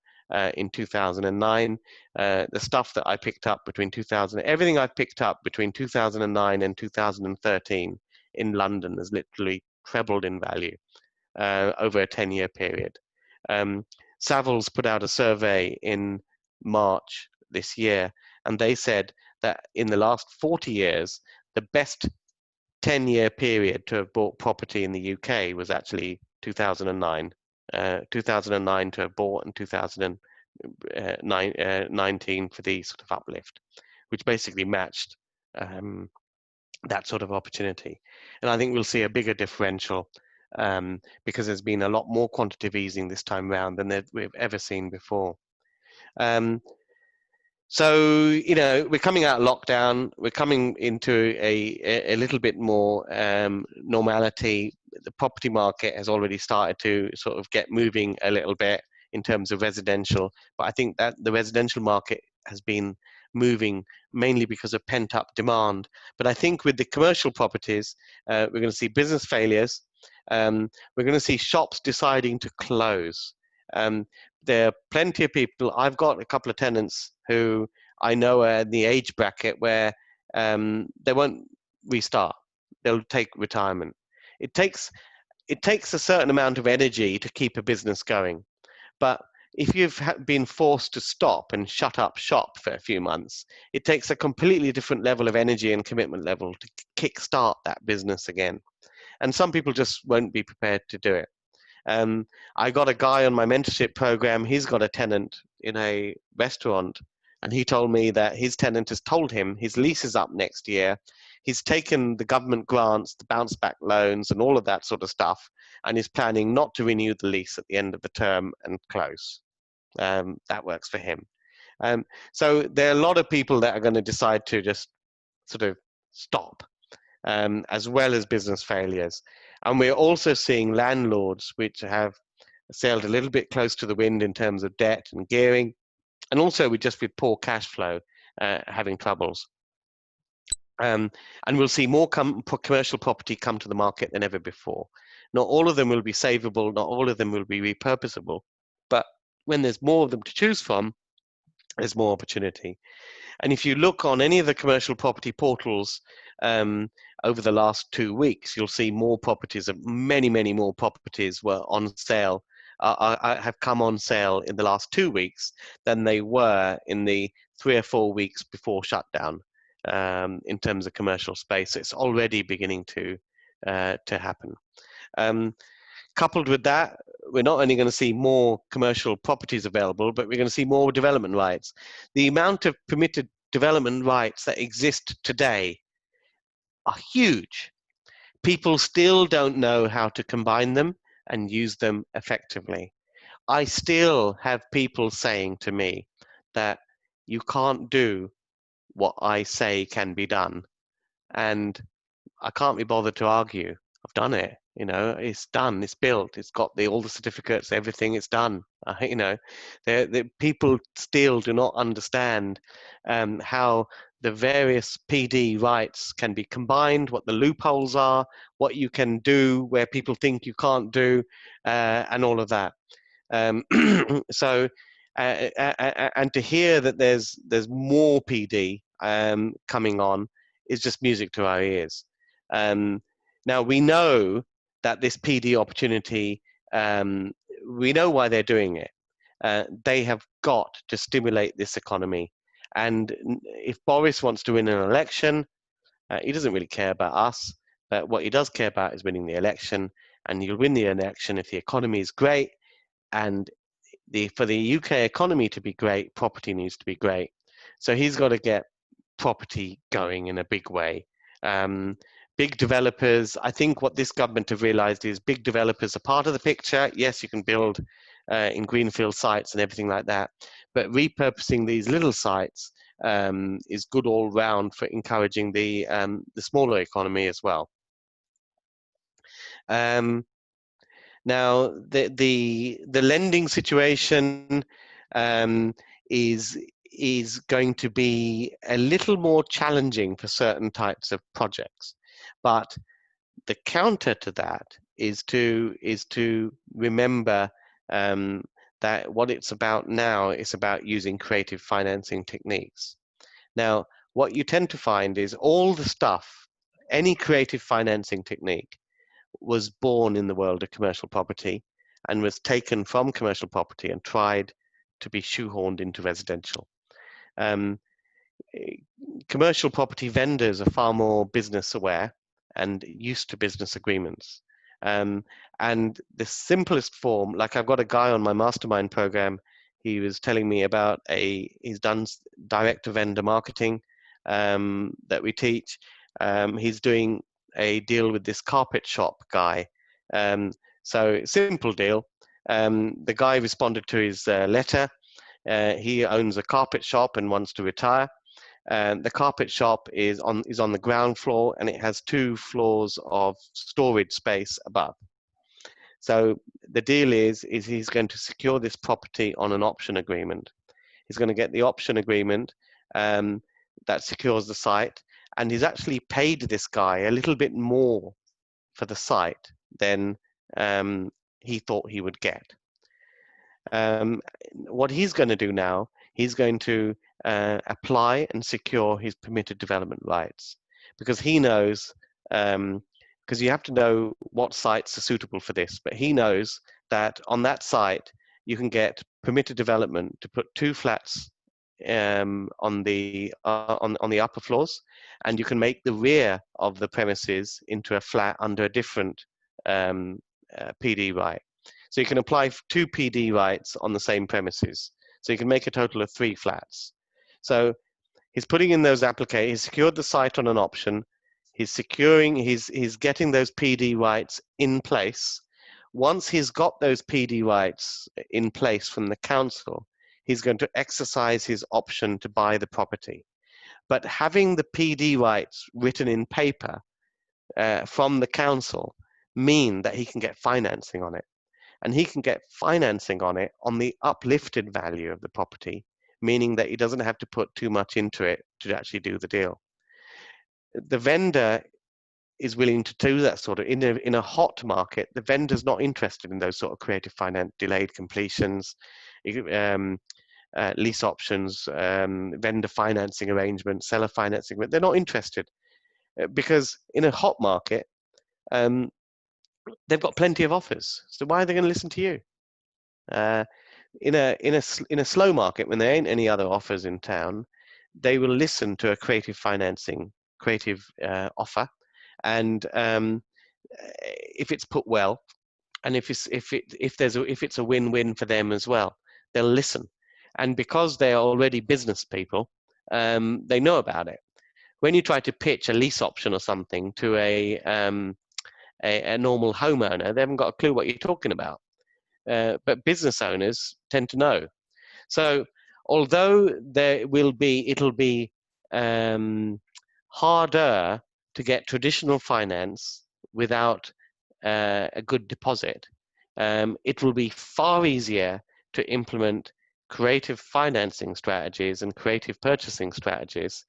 in 2009. The stuff that I picked up everything I picked up between 2009 and 2013 in London has literally trebled in value over a 10-year period. Savills put out a survey in March this year, and they said that in the last 40 years, the best 10-year period to have bought property in the UK was actually 2009. 2009 to have bought, and 2019 for the sort of uplift, which basically matched that sort of opportunity. And I think we'll see a bigger differential because there's been a lot more quantitative easing this time around than we've ever seen before. So, we're coming out of lockdown. We're coming into a little bit more normality. The property market has already started to sort of get moving a little bit in terms of residential. But I think that the residential market has been moving mainly because of pent-up demand. But I think with the commercial properties, we're going to see business failures. We're going to see shops deciding to close. There are plenty of people. I've got a couple of tenants who I know are in the age bracket where they won't restart. They'll take retirement. It takes a certain amount of energy to keep a business going. But if you've been forced to stop and shut up shop for a few months, it takes a completely different level of energy and commitment level to kickstart that business again. And some people just won't be prepared to do it. I got a guy on my mentorship program. He's got a tenant in a restaurant, and he told me that his tenant has told him his lease is up next year. He's taken the government grants, the bounce back loans, and all of that sort of stuff, and is planning not to renew the lease at the end of the term and close. That works for him. So there are a lot of people that are going to decide to just sort of stop, as well as business failures. And we're also seeing landlords which have sailed a little bit close to the wind in terms of debt and gearing, and also with poor cash flow having troubles. And we'll see more commercial property come to the market than ever before. Not all of them will be savable, not all of them will be repurposable, but when there's more of them to choose from, there's more opportunity. And if you look on any of the commercial property portals over the last 2 weeks, you'll see more properties, many more properties were on sale, have come on sale in the last 2 weeks than they were in the 3 or 4 weeks before shutdown in terms of commercial space. It's already beginning to happen. Coupled with that, we're not only going to see more commercial properties available, but we're going to see more development rights. The amount of permitted development rights that exist today are huge. People still don't know how to combine them and use them effectively. I still have people saying to me that you can't do what I say can be done. And I can't be bothered to argue. I've done it. It's done. It's built. It's got all the certificates, everything. It's done. The people still do not understand how the various PD rights can be combined, what the loopholes are, what you can do where people think you can't do, and all of that. So, and to hear that there's more PD coming on is just music to our ears. Now we know that this PD opportunity, we know why they're doing it. They have got to stimulate this economy. And if Boris wants to win an election, he doesn't really care about us. But what he does care about is winning the election. And you'll win the election if the economy is great. And for the UK economy to be great, property needs to be great. So he's got to get property going in a big way. Big developers, I think what this government have realized is big developers are part of the picture. Yes, you can build in greenfield sites and everything like that, but repurposing these little sites is good all round for encouraging the smaller economy as well. Now, the lending situation is going to be a little more challenging for certain types of projects, but the counter to that is to remember that what it's about now is about using creative financing techniques. Now, what you tend to find is all the stuff, any creative financing technique, was born in the world of commercial property and was taken from commercial property and tried to be shoehorned into residential. Commercial property vendors are far more business aware and used to business agreements. And the simplest form, like I've got a guy on my mastermind program, he was telling me about he's done direct to vendor marketing that we teach. He's doing a deal with this carpet shop guy. So simple deal. The guy responded to his letter. He owns a carpet shop and wants to retire. The carpet shop is on the ground floor, and it has 2 floors of storage space above. So the deal is he's going to secure this property on an option agreement. He's going to get the option agreement that secures the site, and he's actually paid this guy a little bit more for the site than he thought he would get. What he's going to do now, he's going to apply and secure his permitted development rights, because he knows, because you have to know what sites are suitable for this, but he knows that on that site you can get permitted development to put 2 flats on the upper floors, and you can make the rear of the premises into a flat under a different PD right. So you can apply 2 PD rights on the same premises. So you can make a total of 3 flats. So he's putting in those applications. He's secured the site on an option. He's getting those PD rights in place. Once he's got those PD rights in place from the council, he's going to exercise his option to buy the property. But having the PD rights written in paper from the council mean that he can get financing on it. And he can get financing on it on the uplifted value of the property, meaning that he doesn't have to put too much into it to actually do the deal. The vendor is willing to do that sort of, in a hot market, the vendor's not interested in those sort of creative finance, delayed completions, lease options, vendor financing arrangements, seller financing, but they're not interested because in a hot market, they've got plenty of offers. So why are they going to listen to you? In a slow market, when there ain't any other offers in town, they will listen to a creative financing, offer, and if it's put well, and if it's a win-win for them as well, they'll listen. And because they are already business people, they know about it. When you try to pitch a lease option or something to a normal homeowner, they haven't got a clue what you're talking about. But business owners tend to know. So although it'll be harder to get traditional finance without a good deposit, it will be far easier to implement creative financing strategies and creative purchasing strategies,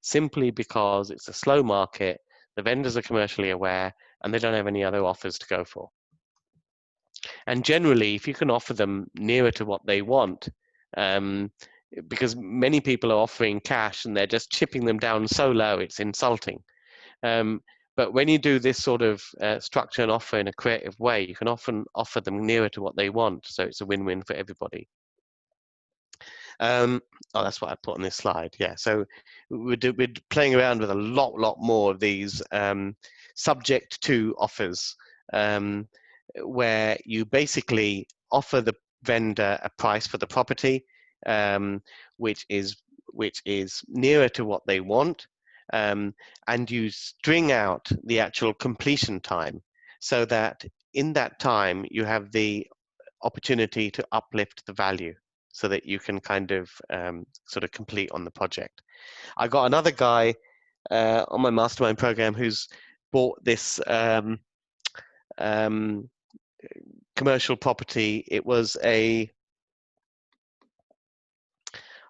simply because it's a slow market, the vendors are commercially aware, and they don't have any other offers to go for. And generally, if you can offer them nearer to what they want, because many people are offering cash and they're just chipping them down so low, it's insulting. But when you do this sort of structure and offer in a creative way, you can often offer them nearer to what they want. So it's a win-win for everybody. Oh, that's what I put on this slide. Yeah, so we're playing around with a lot more of these subject to offers, where you basically offer the vendor a price for the property, which is nearer to what they want, and you string out the actual completion time, so that in that time you have the opportunity to uplift the value, so that you can kind of sort of complete on the project. I got another guy on my mastermind program who's bought this commercial property. It was I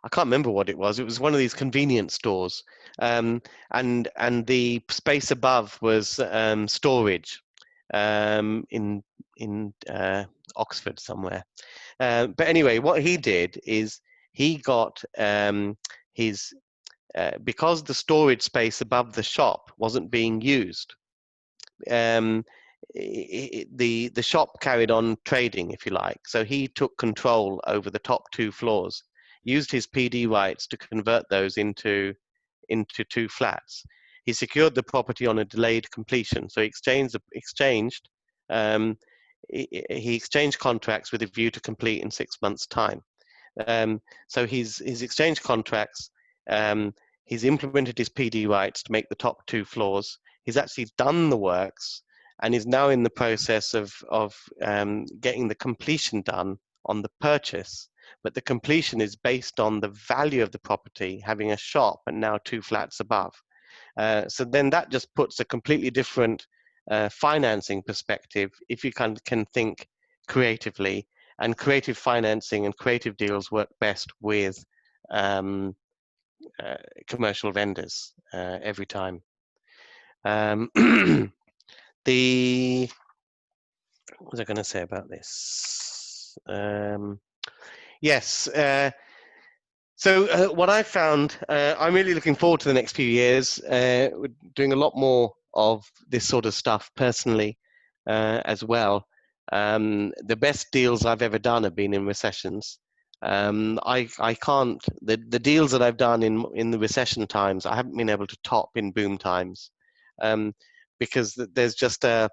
can't remember what it was. It was one of these convenience stores, and the space above was storage in Oxford somewhere. But anyway, what he did is he got his because the storage space above the shop wasn't being used. The shop carried on trading, if you like. So he took control over the top 2 floors, used his PD rights to convert those into 2 flats. He secured the property on a delayed completion. So he exchanged contracts with a view to complete in 6 months' time. So he's exchanged contracts. He's implemented his PD rights to make the top 2 floors. He's actually done the works, and is now in the process of getting the completion done on the purchase. But the completion is based on the value of the property, having a shop and now 2 flats above. So then that just puts a completely different financing perspective if you can think creatively. And creative financing and creative deals work best with commercial vendors every time. What was I going to say about this? Yes. So what I found, I'm really looking forward to the next few years. We're doing a lot more of this sort of stuff personally as well. The best deals I've ever done have been in recessions. I can't, the deals that I've done in the recession times, I haven't been able to top in boom times, because there's just the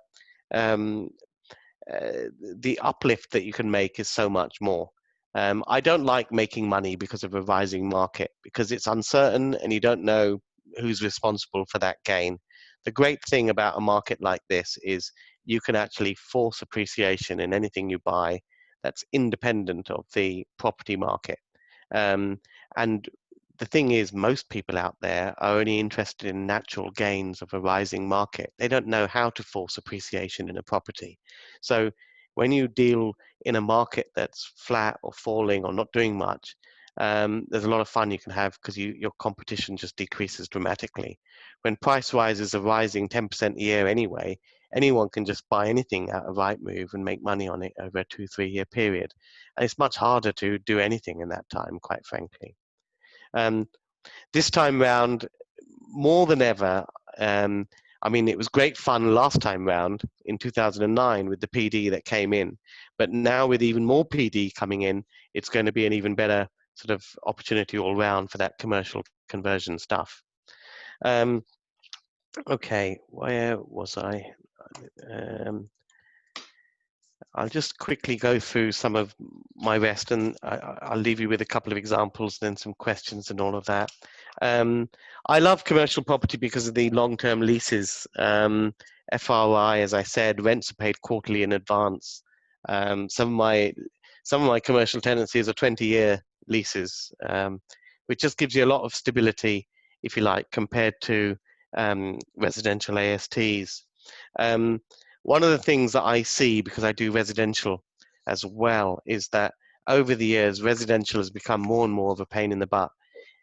uplift that you can make is so much more. I don't like making money because of a rising market, because it's uncertain and you don't know who's responsible for that gain. The great thing about a market like this is you can actually force appreciation in anything you buy that's independent of the property market. And the thing is, most people out there are only interested in natural gains of a rising market. They don't know how to force appreciation in a property. So when you deal in a market that's flat or falling or not doing much, there's a lot of fun you can have, because your competition just decreases dramatically. When price rises are rising 10% a year anyway, anyone can just buy anything out of Rightmove and make money on it over a 2-3 year period. And it's much harder to do anything in that time, quite frankly. This time round, more than ever, I mean, it was great fun last time round in 2009 with the PD that came in, but now with even more PD coming in, it's going to be an even better sort of opportunity all round for that commercial conversion stuff. Okay, where was I? I'll just quickly go through some of my rest, and I'll leave you with a couple of examples, then some questions and all of that. I love commercial property because of the long-term leases. FRI, as I said, rents are paid quarterly in advance. Some of my commercial tenancies are 20-year leases, which just gives you a lot of stability, if you like, compared to residential ASTs. One of the things that I see, because I do residential as well, is that over the years, residential has become more and more of a pain in the butt.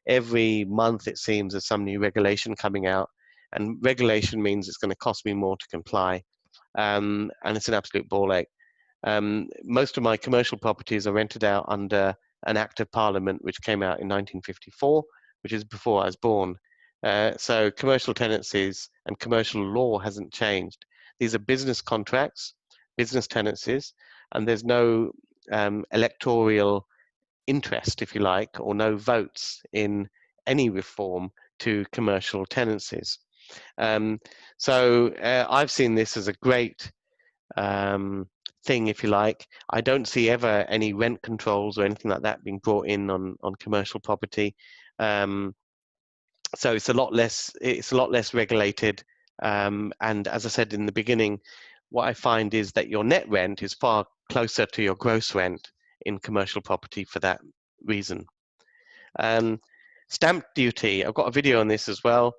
Every month, it seems, there's some new regulation coming out, and regulation means it's going to cost me more to comply, and it's an absolute ball ache. Most of my commercial properties are rented out under an Act of Parliament which came out in 1954, which is before I was born. So commercial tenancies and commercial law hasn't changed. These are business contracts, business tenancies, and there's no electoral interest, if you like, or no votes in any reform to commercial tenancies. So I've seen this as a great thing, if you like. I don't see ever any rent controls or anything like that being brought in on commercial property. So it's a lot less regulated. And as I said in the beginning, what I find is that your net rent is far closer to your gross rent in commercial property for that reason. Stamp duty, I've got a video on this as well.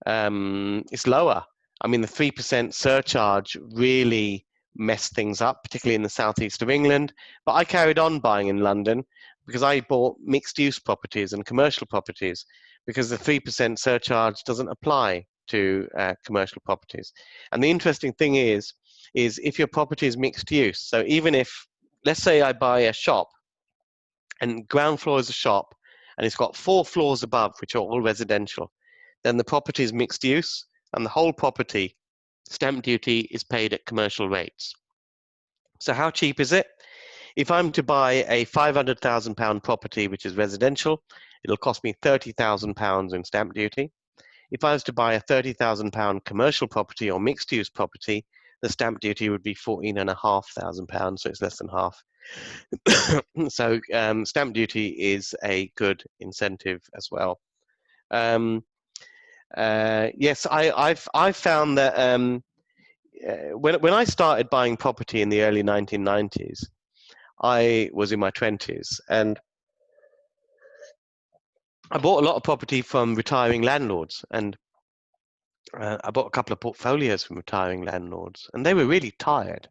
It's lower. I mean, the 3% surcharge really messed things up, particularly in the southeast of England. But I carried on buying in London because I bought mixed-use properties and commercial properties, because the 3% surcharge doesn't apply to commercial properties. And the interesting thing is if your property is mixed use, so even if, let's say I buy a shop and ground floor is a shop and it's got 4 floors above which are all residential, then the property is mixed use and the whole property stamp duty is paid at commercial rates. So how cheap is it? If I'm to buy a £500,000 property which is residential, it'll cost me £30,000 in stamp duty. If I was to buy a £30,000 commercial property or mixed use property, the stamp duty would be £14,500, so it's less than half. So stamp duty is a good incentive as well. Yes, I've found that when I started buying property in the early 1990s, I was in my 20s, and I bought a lot of property from retiring landlords, and I bought a couple of portfolios from retiring landlords, and they were really tired.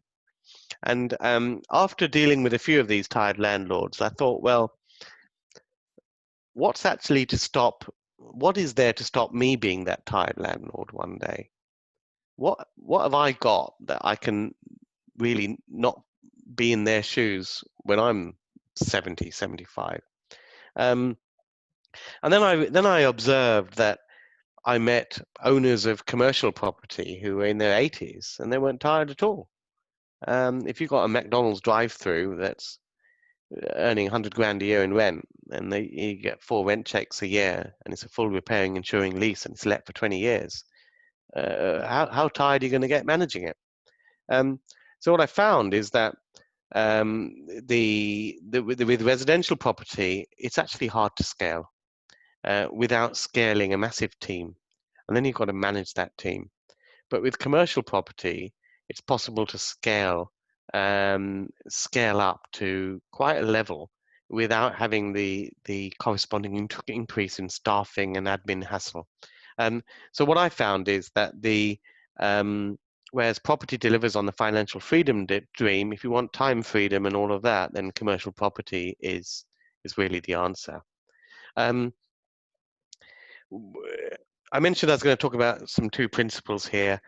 And after dealing with a few of these tired landlords, I thought, well, what is there to stop me being that tired landlord one day? What have I got that I can really not be in their shoes when I'm 70, 75? And then I observed that I met owners of commercial property who were in their 80s and they weren't tired at all. If you've got a McDonald's drive-through that's earning 100 grand a year in rent, and you get 4 rent checks a year, and it's a full repairing, insuring lease, and it's let for 20 years, how tired are you going to get managing it? So what I found is that with residential property, it's actually hard to scale without scaling a massive team, and then you've got to manage that team. But with commercial property, it's possible to scale up to quite a level without having the corresponding increase in staffing and admin hassle. So what I found is that whereas property delivers on the financial freedom dream, if you want time freedom and all of that, then commercial property is really the answer. I mentioned I was going to talk about some 2 principles here.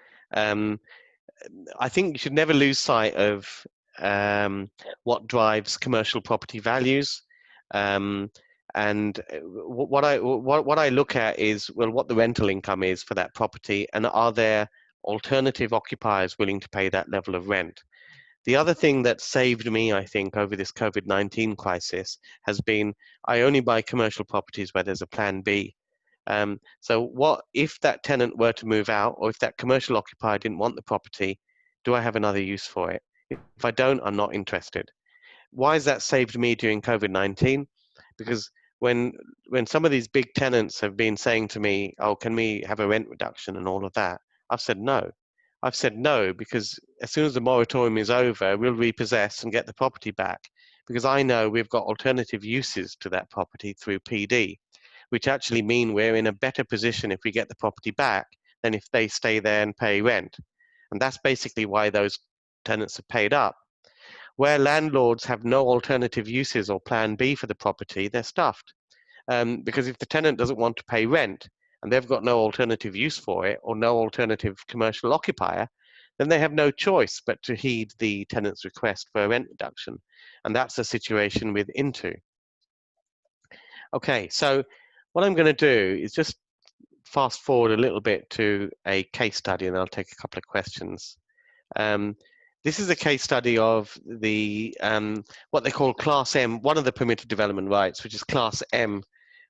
I think you should never lose sight of what drives commercial property values. And what I look at is, well, what the rental income is for that property, and are there alternative occupiers willing to pay that level of rent? The other thing that saved me, I think, over this COVID-19 crisis has been I only buy commercial properties where there's a plan B. So what if that tenant were to move out, or if that commercial occupier didn't want the property, do I have another use for it? If I don't, I'm not interested. Why has that saved me during COVID-19? Because when some of these big tenants have been saying to me, oh, can we have a rent reduction and all of that, I've said no. I've said no, because as soon as the moratorium is over, we'll repossess and get the property back, because I know we've got alternative uses to that property through PD, which actually mean we're in a better position if we get the property back than if they stay there and pay rent. And that's basically why those tenants are paid up. Where landlords have no alternative uses or plan B for the property, they're stuffed. Because if the tenant doesn't want to pay rent and they've got no alternative use for it or no alternative commercial occupier, then they have no choice but to heed the tenant's request for a rent reduction. And that's the situation with Into. Okay, so what I'm going to do is just fast forward a little bit to a case study, and I'll take a couple of questions. This is a case study of the what they call Class M, one of the permitted development rights, which is Class M,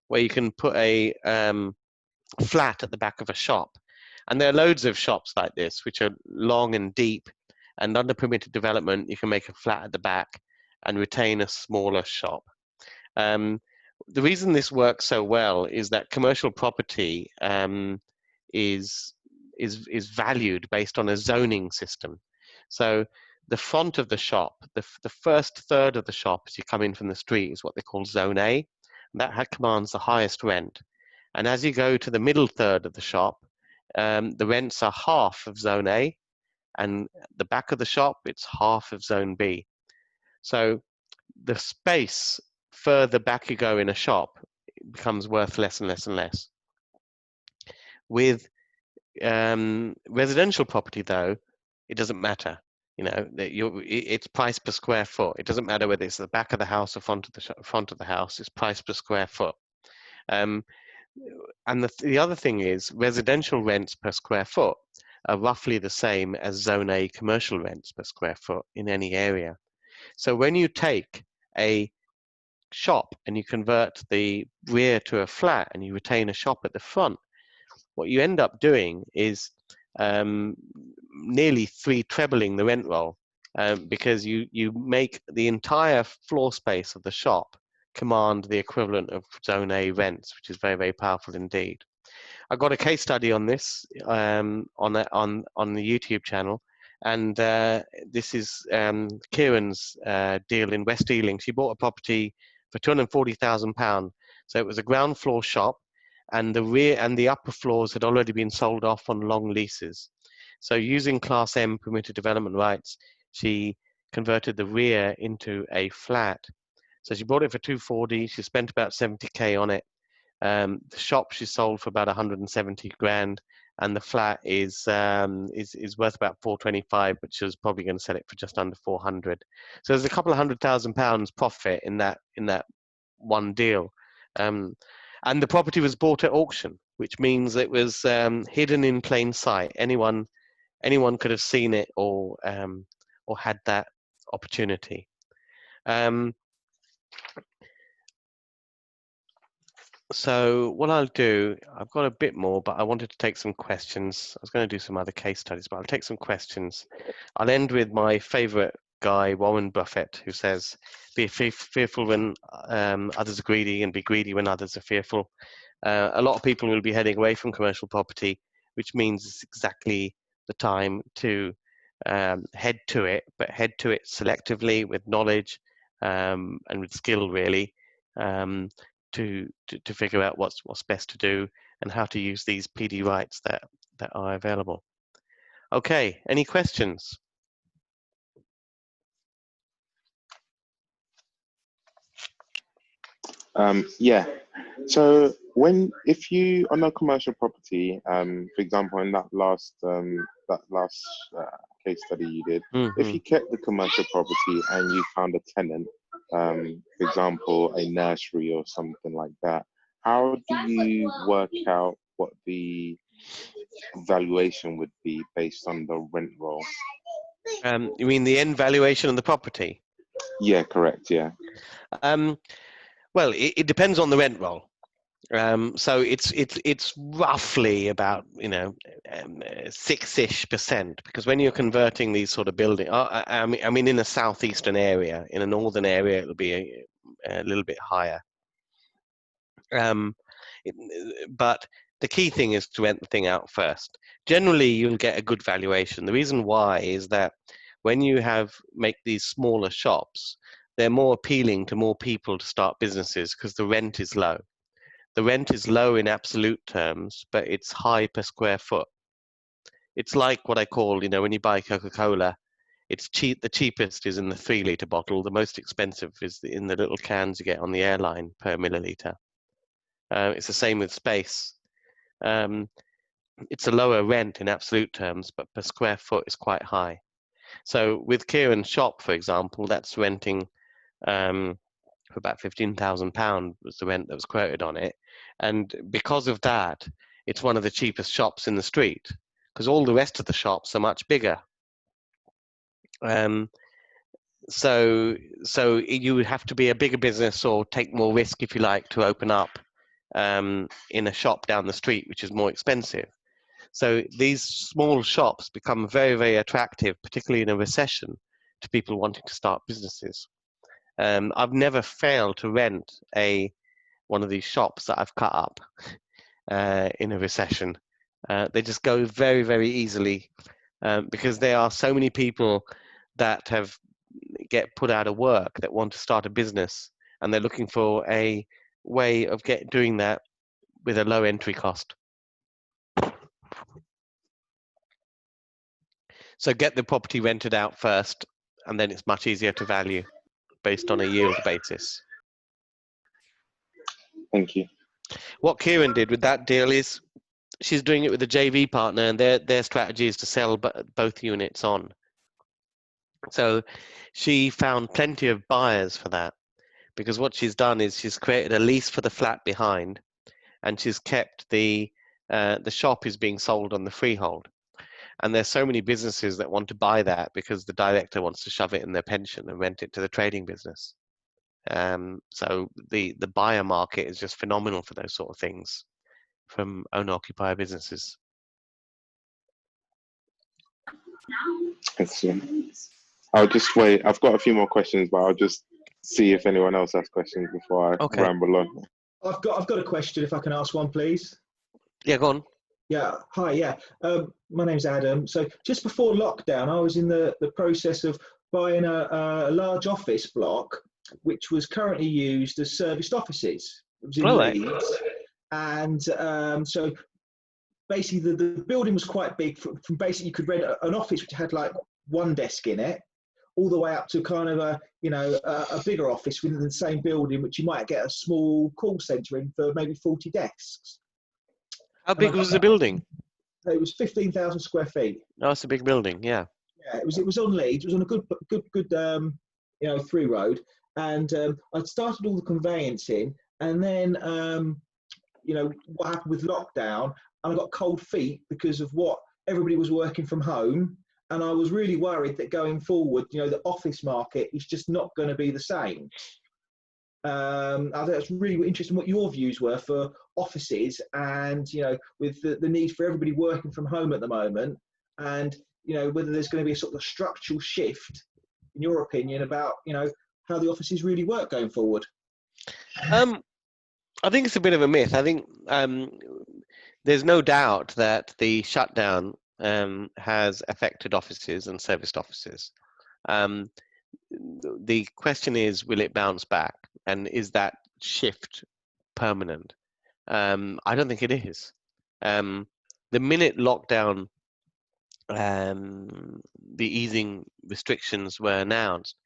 where you can put a flat at the back of a shop. And there are loads of shops like this, which are long and deep, and under permitted development, you can make a flat at the back and retain a smaller shop. The reason this works so well is that commercial property is valued based on a zoning system. So the front of the shop, the first third of the shop as you come in from the street is what they call Zone A. And that commands the highest rent. And as you go to the middle third of the shop, the rents are half of Zone A, and the back of the shop, it's half of Zone B. So the space further back you go in a shop, it becomes worth less and less and less. With residential property, though, it doesn't matter. You know, it's price per square foot. It doesn't matter whether it's the back of the house or front of the house. It's price per square foot. And the other thing is, residential rents per square foot are roughly the same as Zone A commercial rents per square foot in any area. So when you take a shop and you convert the rear to a flat and you retain a shop at the front, what you end up doing is nearly trebling the rent roll, because you make the entire floor space of the shop command the equivalent of Zone A rents, which is very, very powerful indeed. I've got a case study on this on the YouTube channel, and this is Kieran's deal in West Ealing. She bought a property for £240,000. So it was a ground floor shop, and the rear and the upper floors had already been sold off on long leases. So using Class M permitted development rights, she converted the rear into a flat. So she bought it for 240. She spent about 70k on it. The shop she sold for about 170 grand, and the flat is worth about 425, but she was probably going to sell it for just under 400. So there's a couple of £100,000 profit in that one deal. And the property was bought at auction, which means it was hidden in plain sight. Anyone could have seen it or had that opportunity. So what I'll do, I've got a bit more, but I wanted to take some questions. I was going to do some other case studies, but I'll take some questions. I'll end with my favorite guy, Warren Buffett, who says, be fearful when others are greedy, and be greedy when others are fearful. A lot of people will be heading away from commercial property, which means it's exactly the time to head to it, but head to it selectively with knowledge and with skill, really. To figure out what's best to do and how to use these PD rights that are available. Okay, any questions? Yeah. So if you on a commercial property, for example, in that last case study you did, if you kept the commercial property and you found a tenant, for example, a nursery or something like that, how do you work out what the valuation would be based on the rent roll? You mean the end valuation of the property? Yeah, correct. Yeah. Well, it depends on the rent roll. So it's roughly about 6-ish%, because when you're converting these sort of buildings, I mean in a southeastern area, in a northern area it'll be a little bit higher. But the key thing is to rent the thing out first. Generally, you'll get a good valuation. The reason why is that when you make these smaller shops, they're more appealing to more people to start businesses because the rent is low. The rent is low in absolute terms, but it's high per square foot. It's like what I call, when you buy Coca-Cola, it's cheap. The cheapest is in the 3-litre bottle. The most expensive is in the little cans you get on the airline per milliliter. It's the same with space. It's a lower rent in absolute terms, but per square foot is quite high. So with Kieran's shop, for example, that's renting for about £15,000 was the rent that was quoted on it. And because of that, it's one of the cheapest shops in the street, because all the rest of the shops are much bigger. So you would have to be a bigger business or take more risk, if you like, to open up in a shop down the street, which is more expensive. So these small shops become very, very attractive, particularly in a recession, to people wanting to start businesses. I've never failed to rent one of these shops that I've cut up in a recession. They just go very, very easily because there are so many people that get put out of work that want to start a business, and they're looking for a way of doing that with a low entry cost. So get the property rented out first, and then it's much easier to value based on a yield basis. Thank you. What Kieran did with that deal is she's doing it with a JV partner, and their strategy is to sell both units on. So she found plenty of buyers for that, because what she's done is she's created a lease for the flat behind, and she's kept the shop is being sold on the freehold. And there's so many businesses that want to buy that because the director wants to shove it in their pension and rent it to the trading business. So the buyer market is just phenomenal for those sort of things from owner-occupier businesses. Excellent. I'll just wait. I've got a few more questions, but I'll just see if anyone else has questions before I ramble on. I've got a question, if I can ask one, please. Yeah, go on. Yeah, hi, yeah. My name's Adam. So just before lockdown, I was in the process of buying a large office block, which was currently used as serviced offices. It was in Leeds. And so basically the building was quite big. From basically you could rent an office which had like one desk in it, all the way up to kind of a bigger office within the same building, which you might get a small call centre in for maybe 40 desks. How big was the building? It was 15,000 square feet. Oh, it's a big building, yeah. Yeah, it was on Leeds. It was on a good through road, and I'd started all the conveyancing, and then what happened with lockdown, and I got cold feet because of what everybody was working from home, and I was really worried that going forward, the office market is just not going to be the same. I think that's really interesting what your views were for offices, and with the need for everybody working from home at the moment, and whether there's going to be a sort of structural shift, in your opinion, about how the offices really work going forward. I think it's a bit of a myth. I think there's no doubt that the shutdown has affected offices and serviced offices. The question is, will it bounce back? And is that shift permanent? I don't think it is. The minute lockdown, the easing restrictions were announced,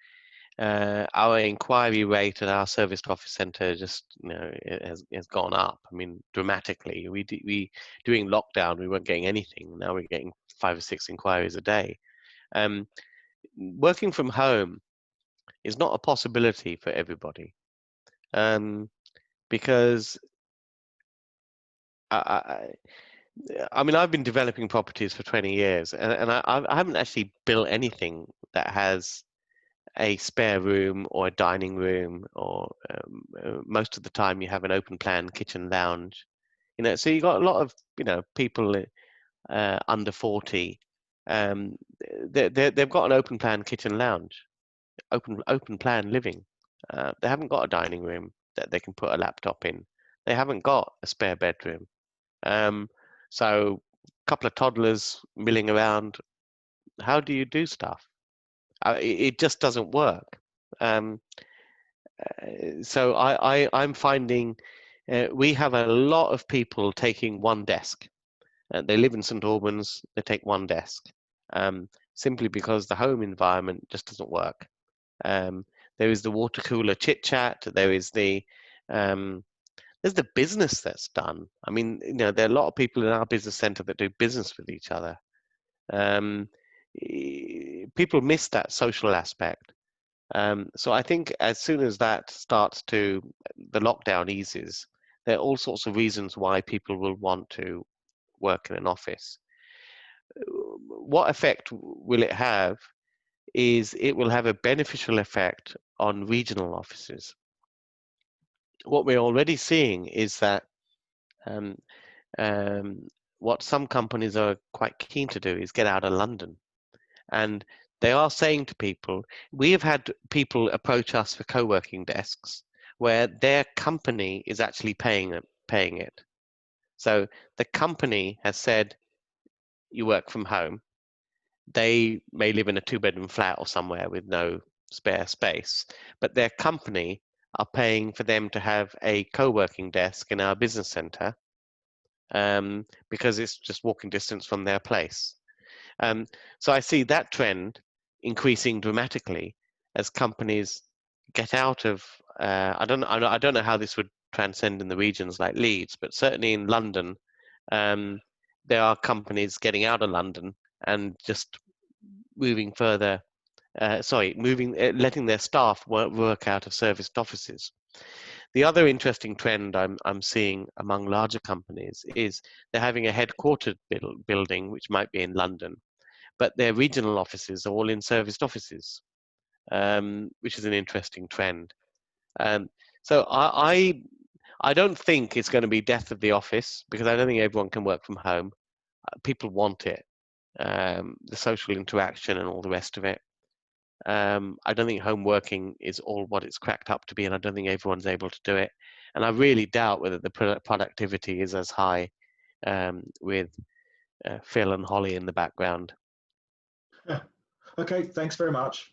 our inquiry rate at our serviced office centre just has gone up. I mean, dramatically. We during lockdown we weren't getting anything. Now we're getting 5 or 6 inquiries a day. Working from home is not a possibility for everybody, because I mean, I've been developing properties for 20 years, and I haven't actually built anything that has a spare room or a dining room, or most of the time you have an open plan kitchen lounge. So you got a lot of people under 40. They've got an open plan kitchen lounge, open plan living. They haven't got a dining room that they can put a laptop in. They haven't got a spare bedroom. So a couple of toddlers milling around. How do you do stuff? It just doesn't work. So I'm finding we have a lot of people taking one desk. They live in St Albans. They take one desk. simply because the home environment just doesn't work. There is the water cooler chit chat. There is there's the business that's done. I mean, there are a lot of people in our business center that do business with each other. People miss that social aspect. So I think as soon as that starts the lockdown eases, there are all sorts of reasons why people will want to work in an office. What effect will it have is it will have a beneficial effect on regional offices. What we're already seeing is that what some companies are quite keen to do is get out of London. And they are saying to people, we have had people approach us for co-working desks where their company is actually paying it. So the company has said, you work from home. They may live in a 2-bedroom flat or somewhere with no spare space, but their company are paying for them to have a co-working desk in our business center because it's just walking distance from their place. So I see that trend increasing dramatically as companies get out of. I don't know how this would transcend in the regions like Leeds, but certainly in London, there are companies getting out of London and just moving further. Letting their staff work out of serviced offices. The other interesting trend I'm seeing among larger companies is they're having a headquartered building, which might be in London, but their regional offices are all in serviced offices, which is an interesting trend. So I don't think it's going to be death of the office, because I don't think everyone can work from home. People want it, the social interaction and all the rest of it. I don't think home working is all what it's cracked up to be, and I don't think everyone's able to do it. And I really doubt whether the productivity is as high with Phil and Holly in the background. Okay, thanks very much.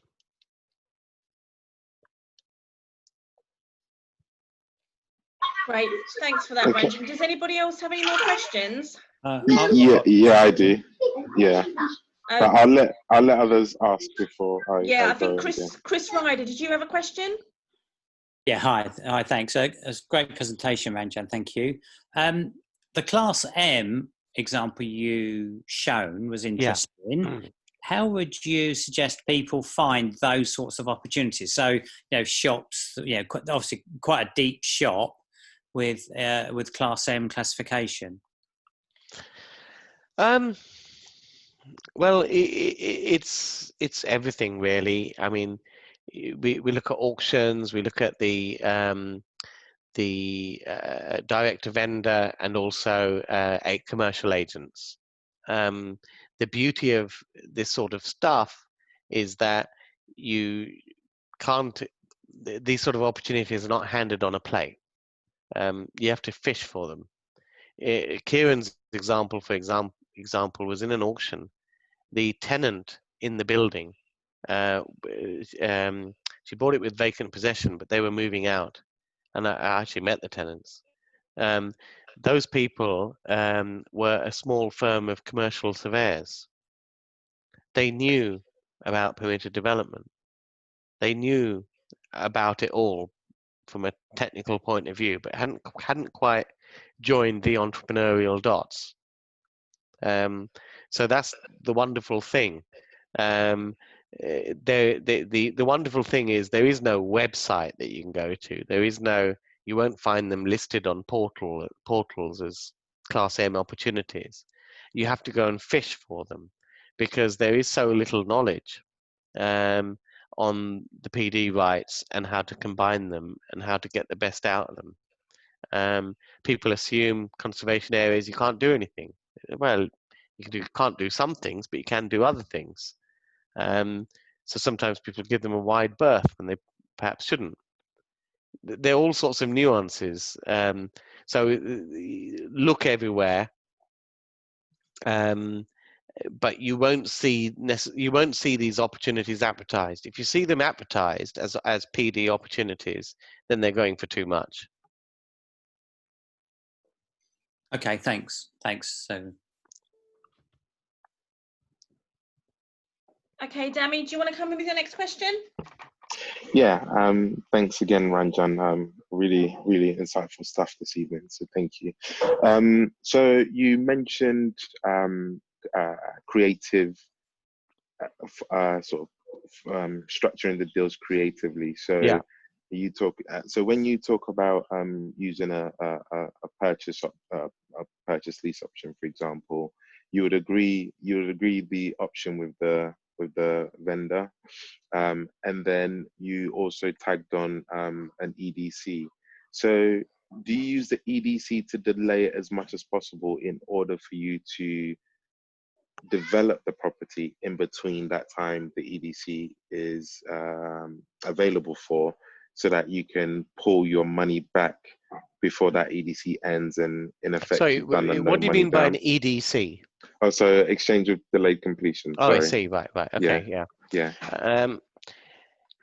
Great, thanks for that, Ranjan. Does anybody else have any more questions? Yeah, I do. Yeah, but I'll let others ask before I think Chris Ryder, did you have a question? Yeah, hi, thanks. It's a great presentation, Ranjan. Thank you. The Class M example you shown was interesting. Yeah. How would you suggest people find those sorts of opportunities? So, shops, obviously quite a deep shop with Class M classification. Well, it's everything really. I mean, we look at auctions, we look at the direct to vendor, and also commercial agents. The beauty of this sort of stuff is that you can't. These sort of opportunities are not handed on a plate. You have to fish for them. Kieran's example, for example, was in an auction. The tenant in the building, she bought it with vacant possession, but they were moving out, and I actually met the tenants. Those people were a small firm of commercial surveyors. They knew about permitted development. They knew about it all from a technical point of view, but hadn't quite joined the entrepreneurial dots. So that's the wonderful thing. The wonderful thing is there is no website that you can go to. You won't find them listed on portals as Class M opportunities. You have to go and fish for them, because there is so little knowledge on the PD rights and how to combine them and how to get the best out of them. People assume conservation areas, you can't do anything. Well, can't do some things, but you can do other things. So sometimes people give them a wide berth when they perhaps shouldn't. There are all sorts of nuances. So look everywhere, but you won't see these opportunities advertised. If you see them advertised as PD opportunities, then they're going for too much. Okay, thanks. So. Okay, Dami, do you want to come in with your next question? Yeah, thanks again, Ranjan. Really, really insightful stuff this evening. So thank you. So you mentioned creative, sort of structuring the deals creatively. So Yeah. you talk. So when you talk about using a purchase a purchase lease option, for example, you would agree the option with the vendor. And then you also tagged on an EDC. So do you use the EDC to delay it as much as possible in order for you to develop the property in between that time the EDC is available for, so that you can pull your money back before that EDC ends, and in effect Sorry, you've done the no what do you money mean by an down? EDC? Oh, so exchange of delayed completion. Oh, I Sorry. see. Right. Okay. Yeah. Yeah.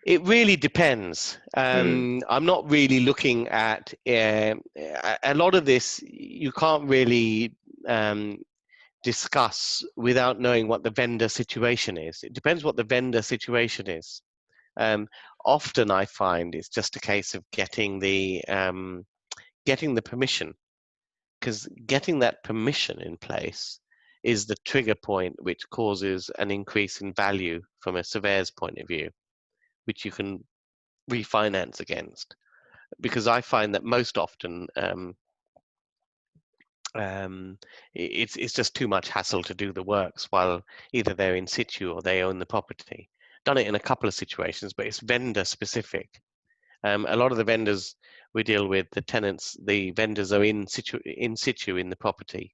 It really depends. I'm not really looking at a lot of this. You can't really discuss without knowing what the vendor situation is. It depends what the vendor situation is. Often I find it's just a case of getting the permission, because getting that permission in place is the trigger point which causes an increase in value from a surveyor's point of view, which you can refinance against. Because I find that most often it's just too much hassle to do the works while either they're in situ or they own the property. Done it in a couple of situations, but it's vendor specific. A lot of the vendors we deal with, the vendors are in situ in the property.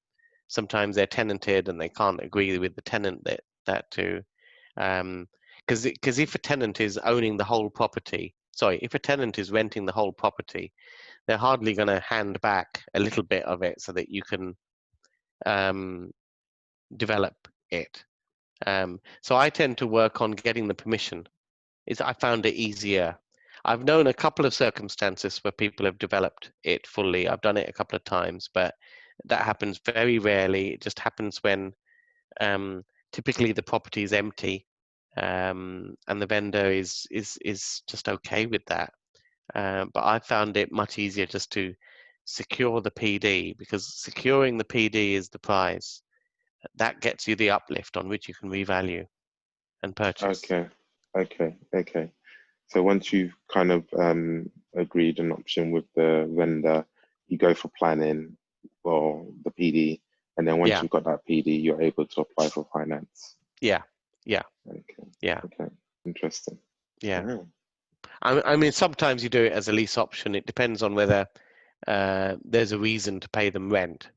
Sometimes they're tenanted and they can't agree with the tenant because if a tenant is owning the whole property, if a tenant is renting the whole property, they're hardly going to hand back a little bit of it so that you can develop it. So I tend to work on getting the permission. I found it easier. I've known a couple of circumstances where people have developed it fully. I've done it a couple of times, but that happens very rarely. It just happens when typically the property is empty, and the vendor is just okay with that. But I found it much easier just to secure the PD, because securing the PD is the prize. That gets you the uplift on which you can revalue and purchase. Okay. So once you've kind of agreed an option with the vendor, you go for planning or the PD, and then once you've got that PD, you're able to apply for finance. Yeah. Okay. Interesting. Yeah. I mean, sometimes you do it as a lease option. It depends on whether there's a reason to pay them rent.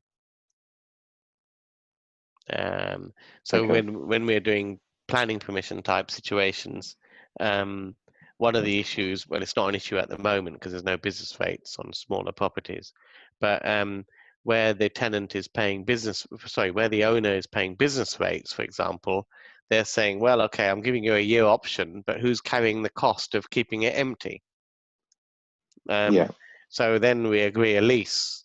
When we're doing planning permission type situations, one of the issues, well, it's not an issue at the moment because there's no business rates on smaller properties, but where the tenant is paying where the owner is paying business rates, for example, they're saying, well, okay, I'm giving you a year option, but who's carrying the cost of keeping it empty? So then we agree a lease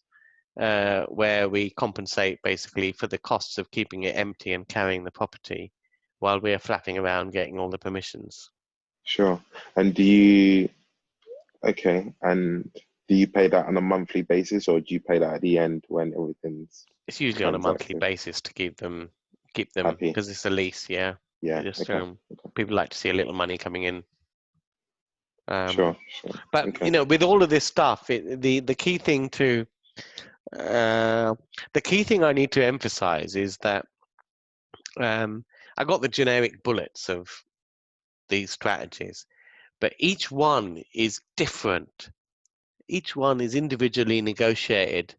where we compensate basically for the costs of keeping it empty and carrying the property while we're flapping around getting all the permissions. Sure. And do you pay that on a monthly basis, or do you pay that at the end when everything's It's usually on a monthly basis to keep them happy, because it's a lease. Yeah. People like to see a little money coming in. Sure. But with all of this stuff, the key thing I need to emphasize is that I got the generic bullets of these strategies, but each one is different. Each one is individually negotiated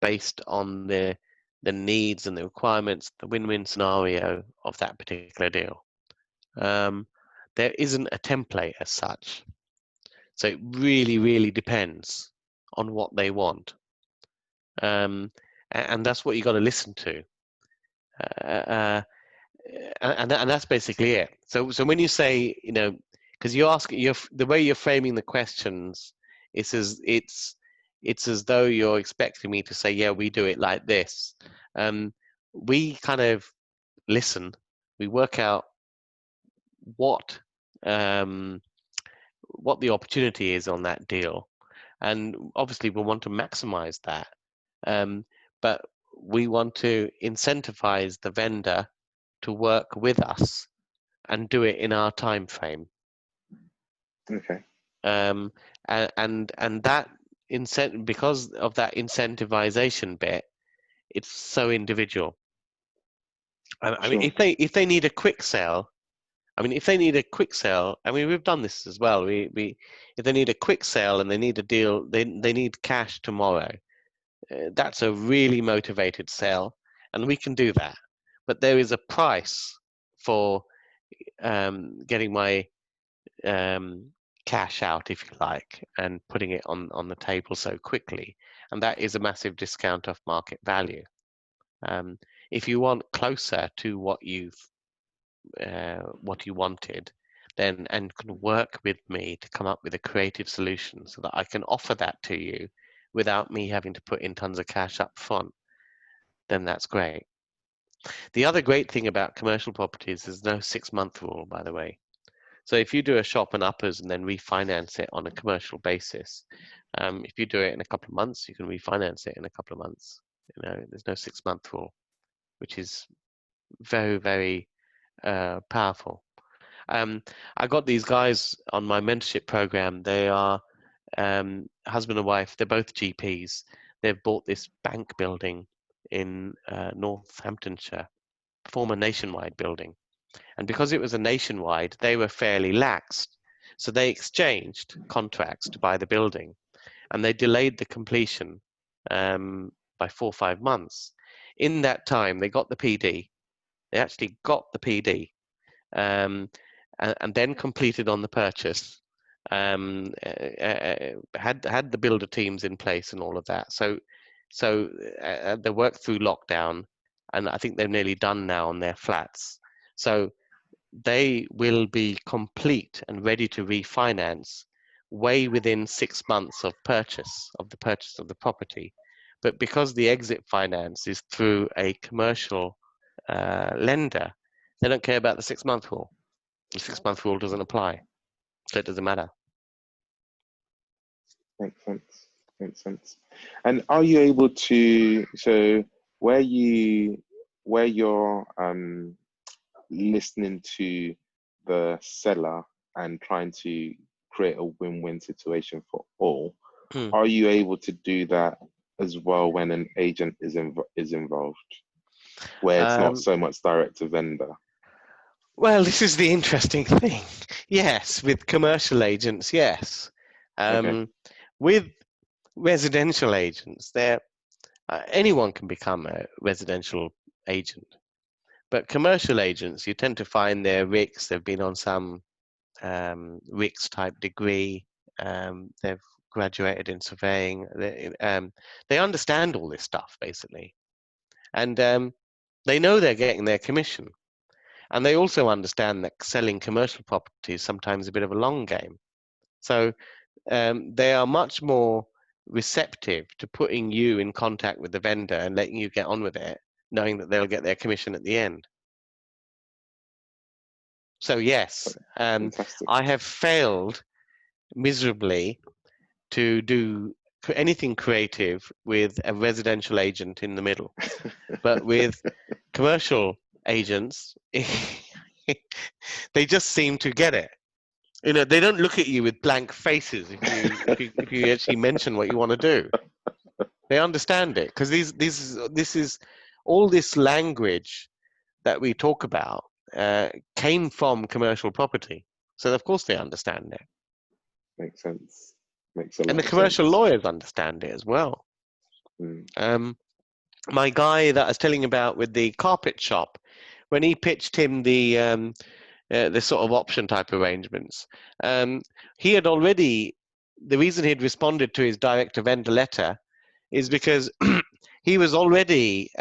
based on the needs and the requirements, the win-win scenario of that particular deal. There isn't a template as such. So it really, really depends on what they want. And that's what you got to listen to. And that's basically it. So when you say, because the way you're framing the questions, it's as though you're expecting me to say, yeah, we do it like this. We kind of listen, we work out what the opportunity is on that deal, and obviously we want to maximize that, but we want to incentivize the vendor to work with us and do it in our time frame. Okay. And that because of that incentivization bit, it's so individual. I mean, Sure. if they need a quick sale, we've done this as well. We if they need a quick sale and they need a deal, they need cash tomorrow. That's a really motivated sale, and we can do that. But there is a price for getting my cash out, if you like, and putting it on the table so quickly, and that is a massive discount off market value. If you want closer to what you wanted, then and can work with me to come up with a creative solution so that I can offer that to you without me having to put in tons of cash up front, then that's great. The other great thing about commercial properties is no 6-month rule, by the way. So if you do a shop and uppers and then refinance it on a commercial basis, if you do it in a couple of months, you can refinance it in a couple of months. There's no 6-month rule, which is very, very powerful. I got these guys on my mentorship program. They are husband and wife. They're both GPs. They've bought this bank building in Northamptonshire, former Nationwide building. And because it was a Nationwide, they were fairly lax. So they exchanged contracts to buy the building, and they delayed the completion by 4 or 5 months. In that time, they got the PD. They actually got the PD, and then completed on the purchase. Had the builder teams in place and all of that. So they worked through lockdown, and I think they're nearly done now on their flats. So they will be complete and ready to refinance way within 6 months of the purchase of the property. But because the exit finance is through a commercial lender, they don't care about the 6-month rule. The 6-month rule doesn't apply, so it doesn't matter. Makes sense. Makes sense. And are you able to, so where you're listening to the seller and trying to create a win-win situation for all, are you able to do that as well when an agent is involved, where it's not so much direct to vendor? Well, this is the interesting thing. Yes, with commercial agents, yes. Okay. With residential agents, anyone can become a residential agent. But commercial agents, you tend to find they're RICS. They've been on some RICS type degree. They've graduated in surveying. They understand all this stuff, basically. And they know they're getting their commission. And they also understand that selling commercial property is sometimes a bit of a long game. So they are much more receptive to putting you in contact with the vendor and letting you get on with it, knowing that they'll get their commission at the end. So yes, I have failed miserably to do anything creative with a residential agent in the middle. But with commercial agents, they just seem to get it. They don't look at you with blank faces if you actually mention what you want to do. They understand it, because this is all this language that we talk about came from commercial property, so of course they understand it. Makes sense. Makes a lot And the of commercial sense. lawyers understand it as well. My guy that I was telling about with the carpet shop, when he pitched him the sort of option type arrangements, he had already, the reason he'd responded to his direct to vendor letter is because he was already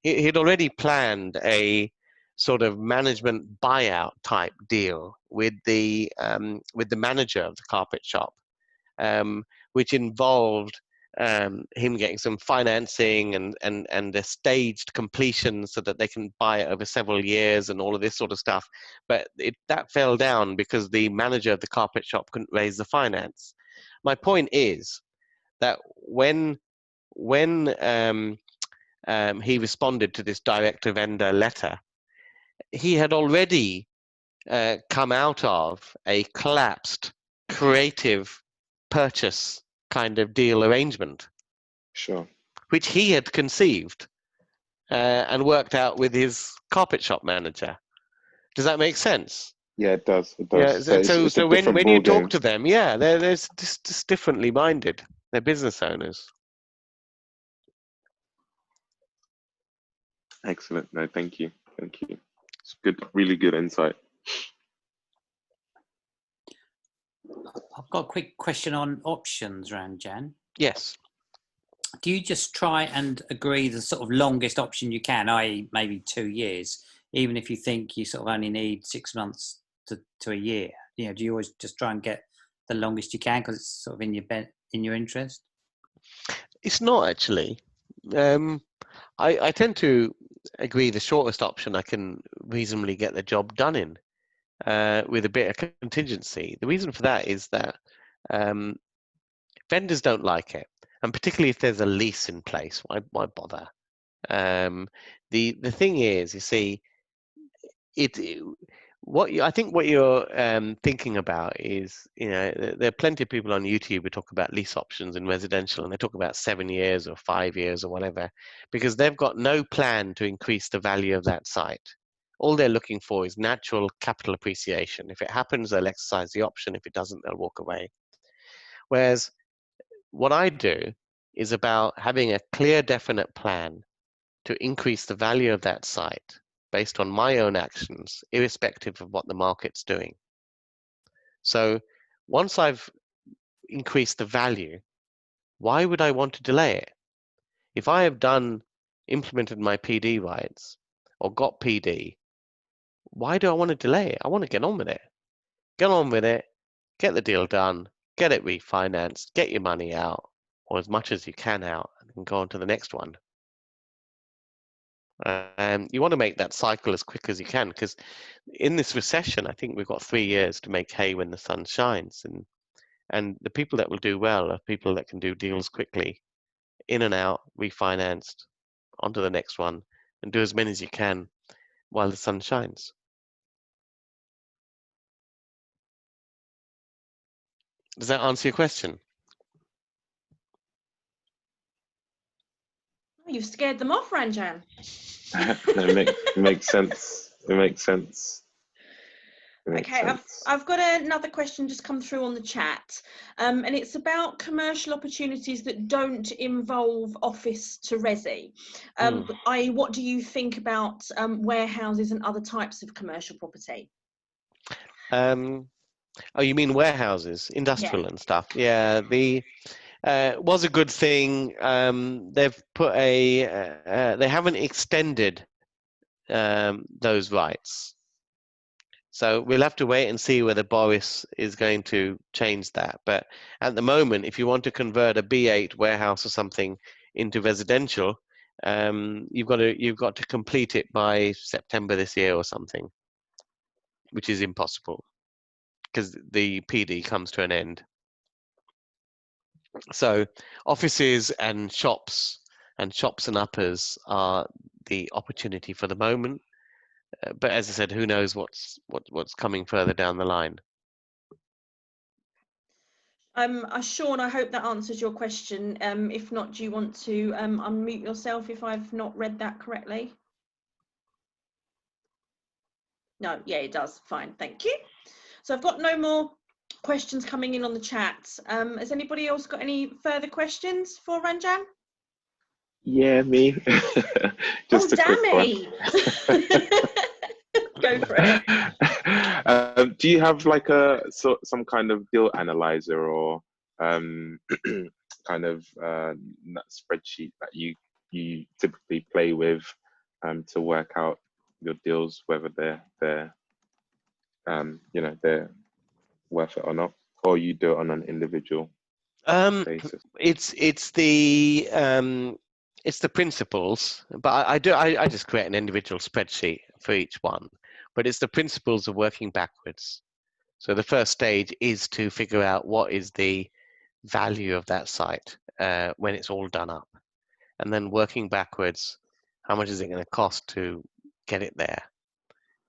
he'd already planned a sort of management buyout type deal with the manager of the carpet shop, which involved him getting some financing and a staged completion so that they can buy it over several years and all of this sort of stuff. But that fell down because the manager of the carpet shop couldn't raise the finance. My point is that when he responded to this direct-to-vendor letter, he had already come out of a collapsed creative purchase kind of deal arrangement, Sure. which he had conceived and worked out with his carpet shop manager. Does that make sense? Yeah, it does. It Yeah. does. So when you talk to them, yeah, they're just differently minded. They're business owners. Excellent. No, thank you. Thank you. It's good, really good insight. I've got a quick question on options, Ranjan. Yes. Do you just try and agree the sort of longest option you can, i.e. maybe 2 years, even if you think you sort of only need 6 months to a year? You know, do you always just try and get the longest you can because it's sort of in your interest? It's not actually. I tend to agree the shortest option I can reasonably get the job done in, with a bit of contingency. The reason for that is that vendors don't like it, and particularly if there's a lease in place, why bother? The thing is, you see, I think what you're thinking about is, there are plenty of people on YouTube who talk about lease options in residential, and they talk about 7 years or 5 years or whatever, because they've got no plan to increase the value of that site. All they're looking for is natural capital appreciation. If it happens, they'll exercise the option. If it doesn't, they'll walk away. Whereas what I do is about having a clear, definite plan to increase the value of that site based on my own actions, irrespective of what the market's doing. So once I've increased the value, why would I want to delay it? If I have implemented my PD rights or got PD, why do I want to delay it? I want to get on with it. Get on with it, get the deal done, get it refinanced, get your money out, or as much as you can out, and go on to the next one. You want to make that cycle as quick as you can, because in this recession, I think we've got 3 years to make hay when the sun shines, and the people that will do well are people that can do deals quickly, in and out, refinanced, onto the next one, and do as many as you can while the sun shines. Does that answer your question? You've scared them off, Ranjan. It makes sense. It makes sense. Okay, I've got another question just come through on the chat, and it's about commercial opportunities that don't involve office to resi. I.e., what do you think about warehouses and other types of commercial property? Oh, you mean warehouses, industrial and stuff? Yeah, was a good thing. They've put they haven't extended those rights. So we'll have to wait and see whether Boris is going to change that. But at the moment, if you want to convert a B8 warehouse or something into residential, you've got to complete it by September this year or something, which is impossible because the PD comes to an end. So offices and shops and uppers are the opportunity for the moment. But as I said, who knows what's coming further down the line. Sean, I hope that answers your question. If not, do you want to unmute yourself if I've not read that correctly? No, yeah, it does. Fine, thank you. So I've got no more questions coming in on the chat. Has anybody else got any further questions for Ranjan? Yeah, me. Just a quick one. Go for it. Do you have like some kind of deal analyzer or kind of spreadsheet that you typically play with to work out your deals, whether they're they're worth it or not, or you do it on an individual basis? It's the principles, but I just create an individual spreadsheet for each one. But it's the principles of working backwards. So the first stage is to figure out what is the value of that site when it's all done up, and then working backwards, how much is it going to cost to get it there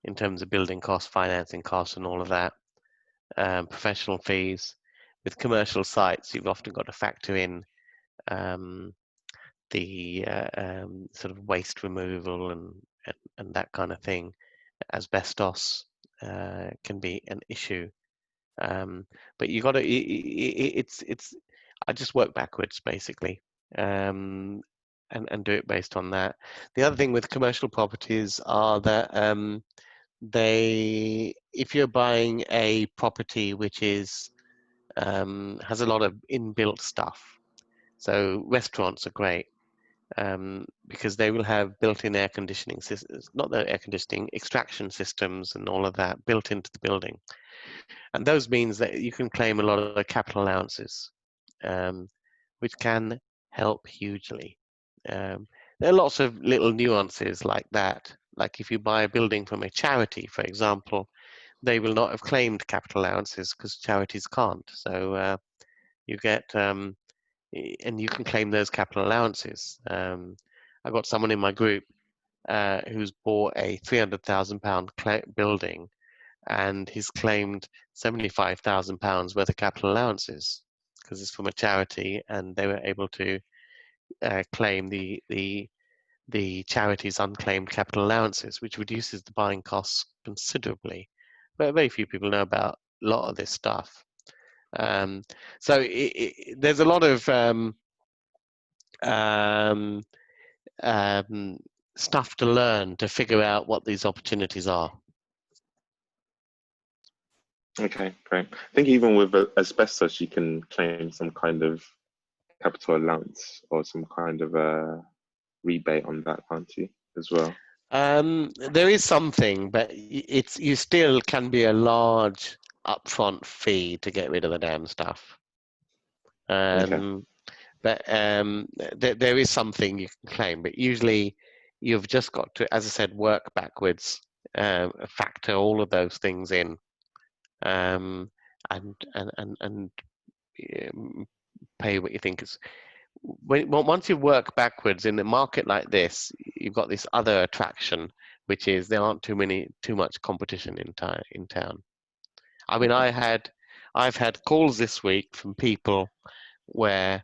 in terms of building costs, financing costs, and all of that, professional fees. With commercial sites, you've often got to factor in the sort of waste removal and that kind of thing. Asbestos can be an issue, but you got to. It's. I just work backwards basically, and do it based on that. The other thing with commercial properties are that if you're buying a property which is has a lot of inbuilt stuff, so restaurants are great. Because they will have built-in air conditioning systems, not the air conditioning, extraction systems and all of that built into the building. And those means that you can claim a lot of the capital allowances, which can help hugely. There are lots of little nuances like that. Like if you buy a building from a charity, for example, they will not have claimed capital allowances because charities can't. So you get and you can claim those capital allowances. I've got someone in my group who's bought a £300,000 building, and he's claimed £75,000 worth of capital allowances because it's from a charity, and they were able to claim the charity's unclaimed capital allowances, which reduces the buying costs considerably. But very few people know about a lot of this stuff. So there's a lot of stuff to learn to figure out what these opportunities are. Okay, great. I think even with asbestos, you can claim some kind of capital allowance or some kind of a rebate on that, can't you, as well? There is something, but you still can be a large upfront fee to get rid of the damn stuff. Okay. But there is something you can claim, but usually you've just got to, as I said, work backwards, factor all of those things in, and pay what you think is. Once you work backwards in a market like this, you've got this other attraction, which is there aren't too much competition in town. I mean, I've had calls this week from people where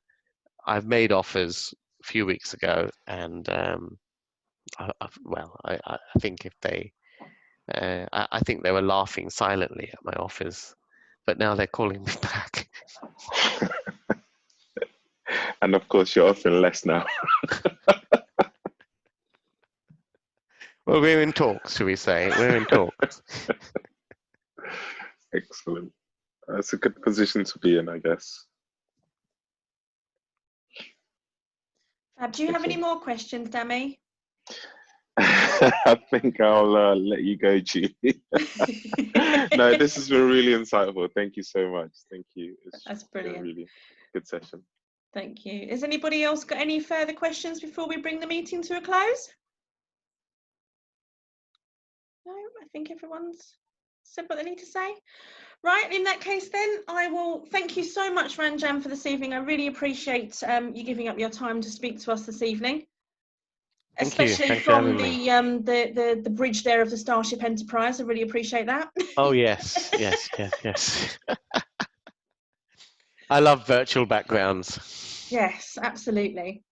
I've made offers a few weeks ago, and I think if they, I think they were laughing silently at my offers, but now they're calling me back. And of course, you're offering less now. Well, we're in talks, shall we say? We're in talks. Excellent. That's a good position to be in, I guess. Fab, do you have any more questions, Dami? I think I'll let you go, Julie. No, this has been really insightful. Thank you so much. Thank you. That's brilliant. Been a really good session. Thank you. Has anybody else got any further questions before we bring the meeting to a close? No, I think everyone's said what they need to say. Right, in that case then, I will thank you so much, Ranjan, for this evening. I really appreciate you giving up your time to speak to us this evening. Especially from the bridge there of the Starship Enterprise. I really appreciate that. Oh, yes, yes. I love virtual backgrounds. Yes, absolutely.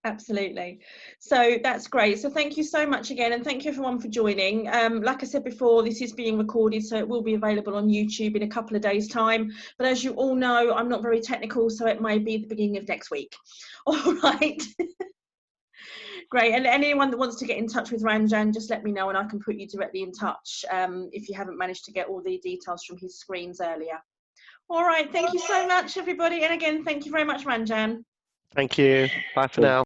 So that's great. So thank you so much again, and thank you everyone for joining. Like I said before, this is being recorded, so it will be available on YouTube in a couple of days' time. But as you all know, I'm not very technical, so it may be the beginning of next week. All right. Great. And anyone that wants to get in touch with Ranjan, just let me know and I can put you directly in touch if you haven't managed to get all the details from his screens earlier. All right. Thank you so much, everybody. And again, thank you very much, Ranjan. Thank you. Bye for now.